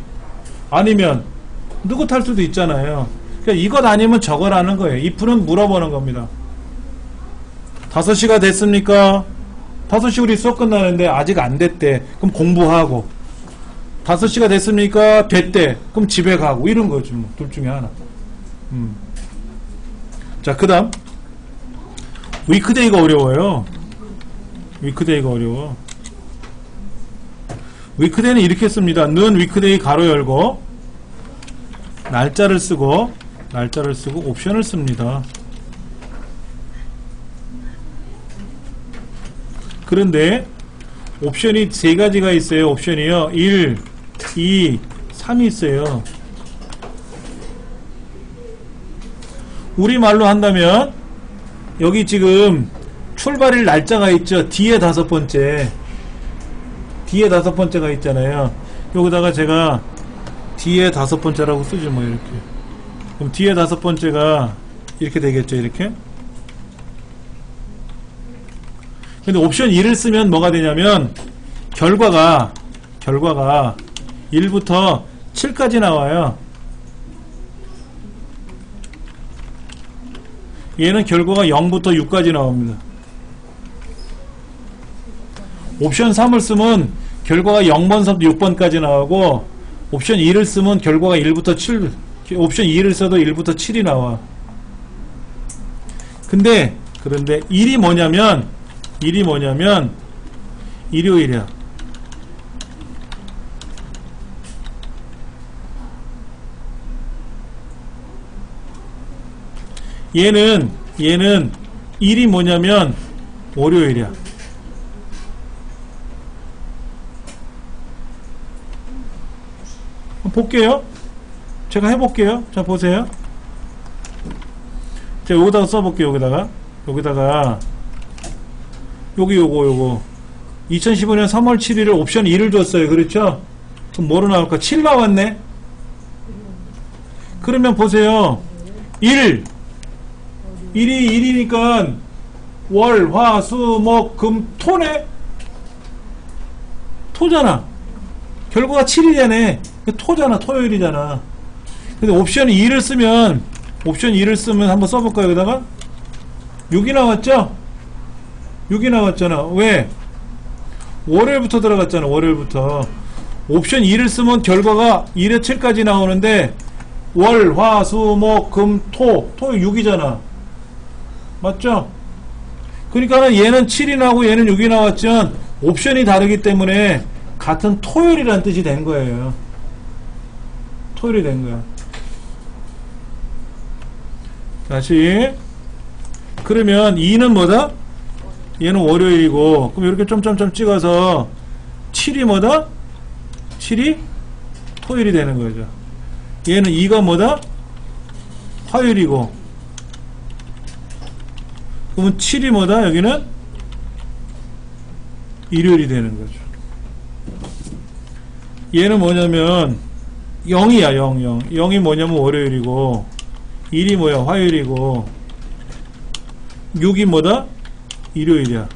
아니면 느긋할 수도 있잖아요. 그러니까 이것 아니면 저거라는 거예요. if는 물어보는 겁니다. 5시가 됐습니까? 5시 우리 수업 끝나는데 아직 안 됐대. 그럼 공부하고. 5시가 됐습니까? 됐대. 그럼 집에 가고. 이런 거지 뭐. 둘 중에 하나. 자, 그 다음 위크데이가 어려워요. 위크데이가 어려워. 위크데이는 이렇게 씁니다. 는 위크데이 가로 열고 날짜를 쓰고 옵션을 씁니다. 그런데 옵션이 세 가지가 있어요. 옵션이요. 1, 2, 3이 있어요. 우리말로 한다면 여기 지금 출발일 날짜가 있죠. 뒤에 다섯 번째가 있잖아요. 여기다가 제가 뒤에 다섯 번째라고 쓰죠. 뭐 이렇게. 그럼 뒤에 다섯 번째가 이렇게 되겠죠. 이렇게. 근데 옵션 2를 쓰면 뭐가 되냐면 결과가 1부터 7까지 나와요. 얘는 결과가 0부터 6까지 나옵니다. 옵션 3을 쓰면 결과가 0번서부터 6번까지 나오고, 옵션 2를 쓰면 결과가 1부터 7, 옵션 2를 써도 1부터 7이 나와. 그런데 1이 뭐냐면 일요일이야. 얘는 1이 뭐냐면 월요일이야. 볼게요. 제가 해볼게요. 자, 보세요. 제가 여기다가 써볼게요. 여기다가 요거 2015년 3월 7일을 옵션 2를 줬어요. 그렇죠? 그럼 뭐로 나올까? 7 나왔네. 그러면 보세요. 1이 1이니까 월, 화, 수, 목, 금, 토네? 토잖아. 결과가 7이잖아. 토잖아. 토요일이잖아. 근데 옵션 2를 쓰면 한번 써볼까요? 여기다가 6이 나왔죠? 6이 나왔잖아. 왜? 월요일부터 들어갔잖아. 월요일부터. 옵션 2를 쓰면 결과가 1에 7까지 나오는데 월, 화, 수, 목, 금, 토 6이잖아. 맞죠? 그러니까 얘는 7이 나오고 얘는 6이 나왔지만 옵션이 다르기 때문에 같은 토요일이라는 뜻이 된 거예요. 토요일이 된 거야. 다시. 그러면 2는 뭐다? 얘는 월요일이고, 그럼 이렇게 점점점 찍어서 7이 뭐다? 7이 토요일이 되는 거죠. 얘는 2가 뭐다? 화요일이고, 그러면 7이 뭐다? 여기는 일요일이 되는 거죠. 얘는 뭐냐면 0이야. 0이 뭐냐면 월요일이고, 1이 뭐야? 화요일이고, 6이 뭐다? 일요일이야.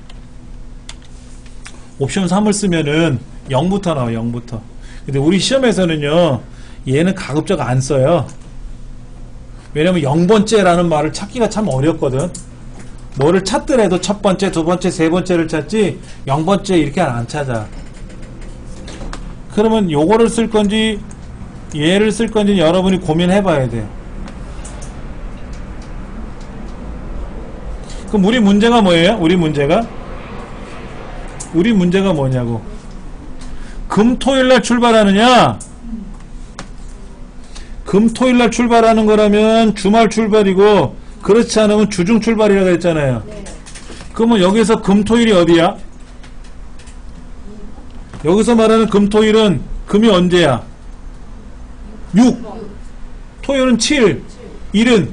옵션 3을 쓰면은 0부터 나와. 0부터. 근데 우리 시험에서는요, 얘는 가급적 안 써요. 왜냐면 0번째라는 말을 찾기가 참 어렵거든. 뭐를 찾더라도 첫 번째, 두 번째, 세 번째를 찾지 0번째 이렇게 안 찾아. 그러면 요거를 쓸 건지 얘를 쓸 건지 여러분이 고민해 봐야 돼. 그럼 우리 문제가 뭐예요? 우리 문제가 뭐냐고. 금토일날 출발하느냐? 금토일날 출발하는 거라면 주말 출발이고, 그렇지 않으면 주중 출발이라고 했잖아요. 그러면 여기서 금토일이 어디야? 여기서 말하는 금토일은 금이 언제야? 6. 토요일은 7. 1은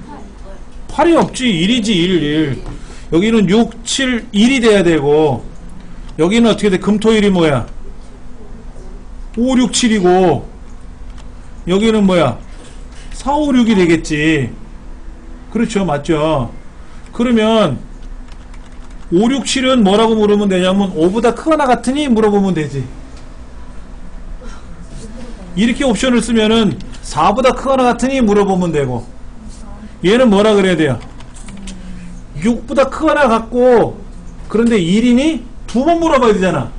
8이 없지. 1이지. 1. 여기는 6, 7, 1이 돼야 되고, 여기는 어떻게 돼? 금토일이 뭐야? 5, 6, 7이고, 여기는 뭐야? 4, 5, 6이 되겠지. 그렇죠. 맞죠? 그러면 5, 6, 7은 뭐라고 물으면 되냐면 5보다 크거나 같으니 물어보면 되지. 이렇게 옵션을 쓰면은 4보다 크거나 같으니 물어보면 되고, 얘는 뭐라 그래야 돼요? 6보다 크거나 같고, 그런데 1이니? 두 번 물어봐야 되잖아.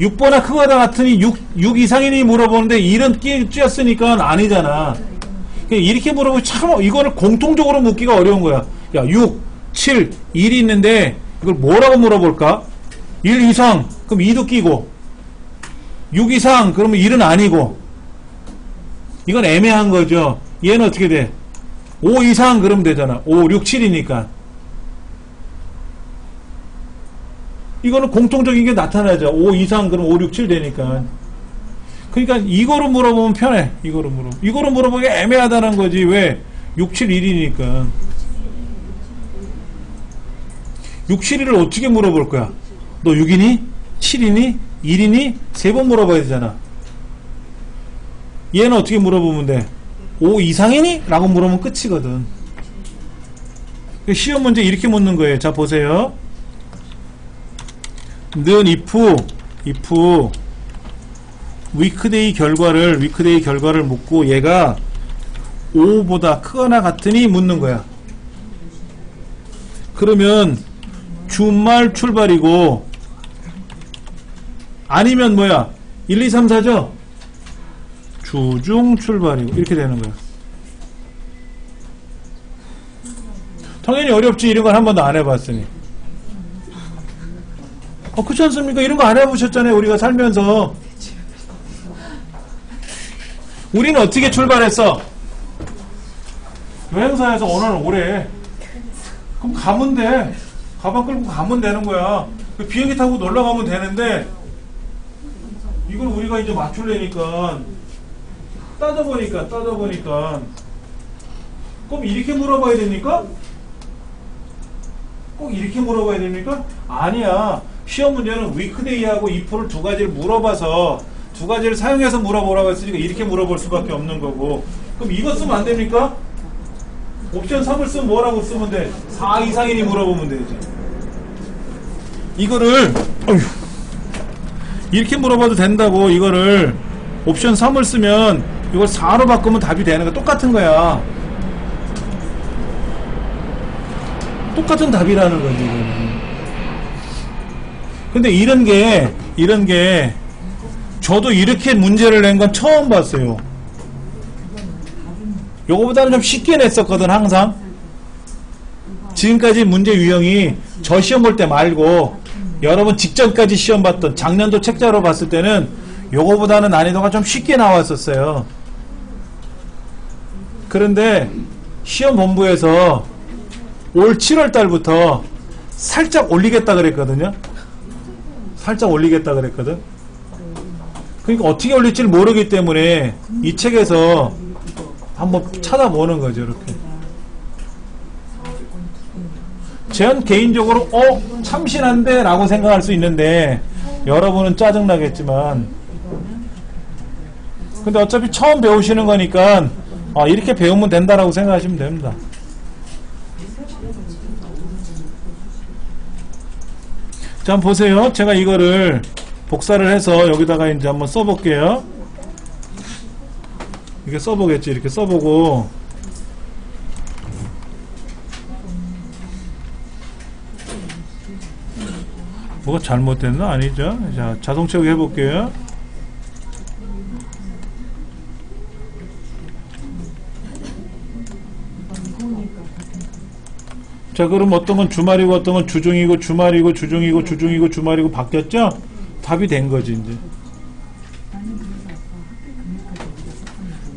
6보다 크거나 같으니 6 이상이니 물어보는데 1은 끼었으니까 아니잖아. 이렇게 물어보면 참 이거를 공통적으로 묻기가 어려운 거야. 야, 6, 7, 1이 있는데 이걸 뭐라고 물어볼까? 1 이상, 그럼 2도 끼고, 6 이상 그러면 1은 아니고 이건 애매한 거죠. 얘는 어떻게 돼? 5 이상 그러면 되잖아. 5, 6, 7이니까 이거는 공통적인 게 나타나죠. 5 이상 그럼 5, 6, 7 되니까. 그러니까 이거로 물어보면 편해. 이거로 물어보기 애매하다는 거지. 왜? 6, 7, 1이니까 6, 7, 1을 어떻게 물어볼 거야? 너 6이니? 7이니? 1이니? 3번 물어봐야 되잖아. 얘는 어떻게 물어보면 돼? 5 이상이니? 라고 물으면 끝이거든. 시험 문제 이렇게 묻는 거예요. 자 보세요. 는 if 위크데이 결과를 묻고 얘가 5보다 크거나 같으니 묻는 거야. 그러면 주말 출발이고 아니면 뭐야? 1, 2, 3, 4죠? 주중 출발이고 이렇게 되는 거야. 당연히 어렵지. 이런 걸 한 번도 안 해봤으니. 그렇지 않습니까? 이런 거 안 해보셨잖아요. 우리가 살면서. 우리는 어떻게 출발했어? 여행사에서 오늘 오래. 그럼 가면 돼. 가방 끌고 가면 되는 거야. 비행기 타고 놀러 가면 되는데 이걸 우리가 이제 맞추려니까 따져보니까 그럼 이렇게 물어봐야 됩니까? 꼭 이렇게 물어봐야 됩니까? 아니야. 시험 문제는 위크데이하고 if를 두 가지를 물어봐서 두 가지를 사용해서 물어보라고 했으니까 이렇게 물어볼 수밖에 없는 거고. 그럼 이거 쓰면 안 됩니까? 옵션 3을 쓰면 뭐라고 쓰면 돼? 4 이상이니 물어보면 되지. 이거를 이렇게 물어봐도 된다고. 이거를 옵션 3을 쓰면 이걸 4로 바꾸면 답이 되는 거 똑같은 거야. 똑같은 답이라는 거지 이거는. 근데 이런 게 저도 이렇게 문제를 낸 건 처음 봤어요. 요거보다는 좀 쉽게 냈었거든 항상. 지금까지 문제 유형이 저 시험 볼 때 말고 여러분 직전까지 시험 봤던 작년도 책자로 봤을 때는 요거보다는 난이도가 좀 쉽게 나왔었어요. 그런데 시험 본부에서 올 7월 달부터 살짝 올리겠다 그랬거든요. 그러니까 어떻게 올릴지를 모르기 때문에 이 책에서 한번 찾아보는 거죠. 이렇게. 전 개인적으로 참신한데 라고 생각할 수 있는데 여러분은 짜증나겠지만 근데 어차피 처음 배우시는 거니까 이렇게 배우면 된다라고 생각하시면 됩니다. 자, 한번 보세요. 제가 이거를 복사를 해서 여기다가 이제 한번 써볼게요. 이렇게 써보겠지. 이렇게 써보고 뭐가 잘못됐나? 아니죠. 자, 자동 채우기 해볼게요. 자, 그럼 어떤 건 주말이고 어떤 건 주중이고 주말이고 주중이고 주중이고 주말이고 바뀌었죠? 답이 된 거지 이제.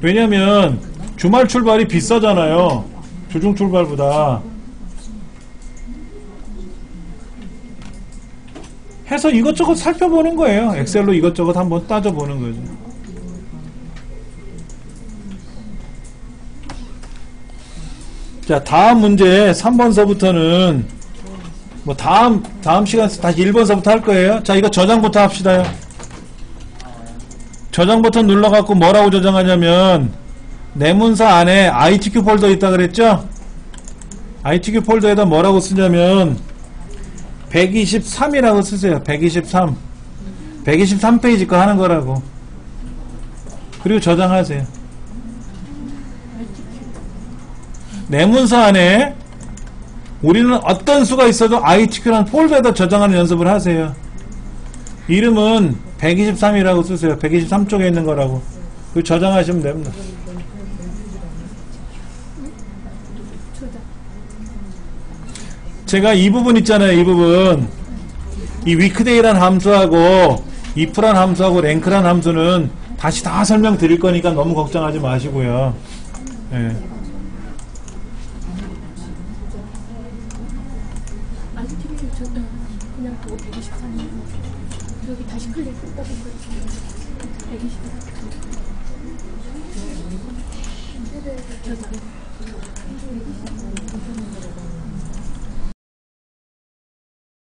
왜냐면 주말 출발이 비싸잖아요. 주중 출발보다. 해서 이것저것 살펴보는 거예요. 엑셀로 이것저것 한번 따져보는 거죠. 자, 다음 문제 3번서부터는 뭐 다음 시간에서 다시 1번서부터 할 거예요. 자, 이거 저장부터 합시다요. 저장 버튼 눌러갖고 뭐라고 저장하냐면 내문서 안에 ITQ 폴더 있다 그랬죠? ITQ 폴더에다 뭐라고 쓰냐면 123이라고 쓰세요. 123 123페이지 거 하는 거라고. 그리고 저장하세요. 내문서 안에 우리는 어떤 수가 있어도 ITQ라는 폴더에다 저장하는 연습을 하세요. 이름은 123이라고 쓰세요. 123쪽에 있는 거라고. 그리고 저장하시면 됩니다. 제가 이 부분 있잖아요. 이 부분. 이 위크데이라는 함수하고 if란 함수하고 랭크란 함수는 다시 다 설명드릴 거니까 너무 걱정하지 마시고요. 예. 안티비 그냥 그거 124는 여기 다시 클릭 뽑은 거 124.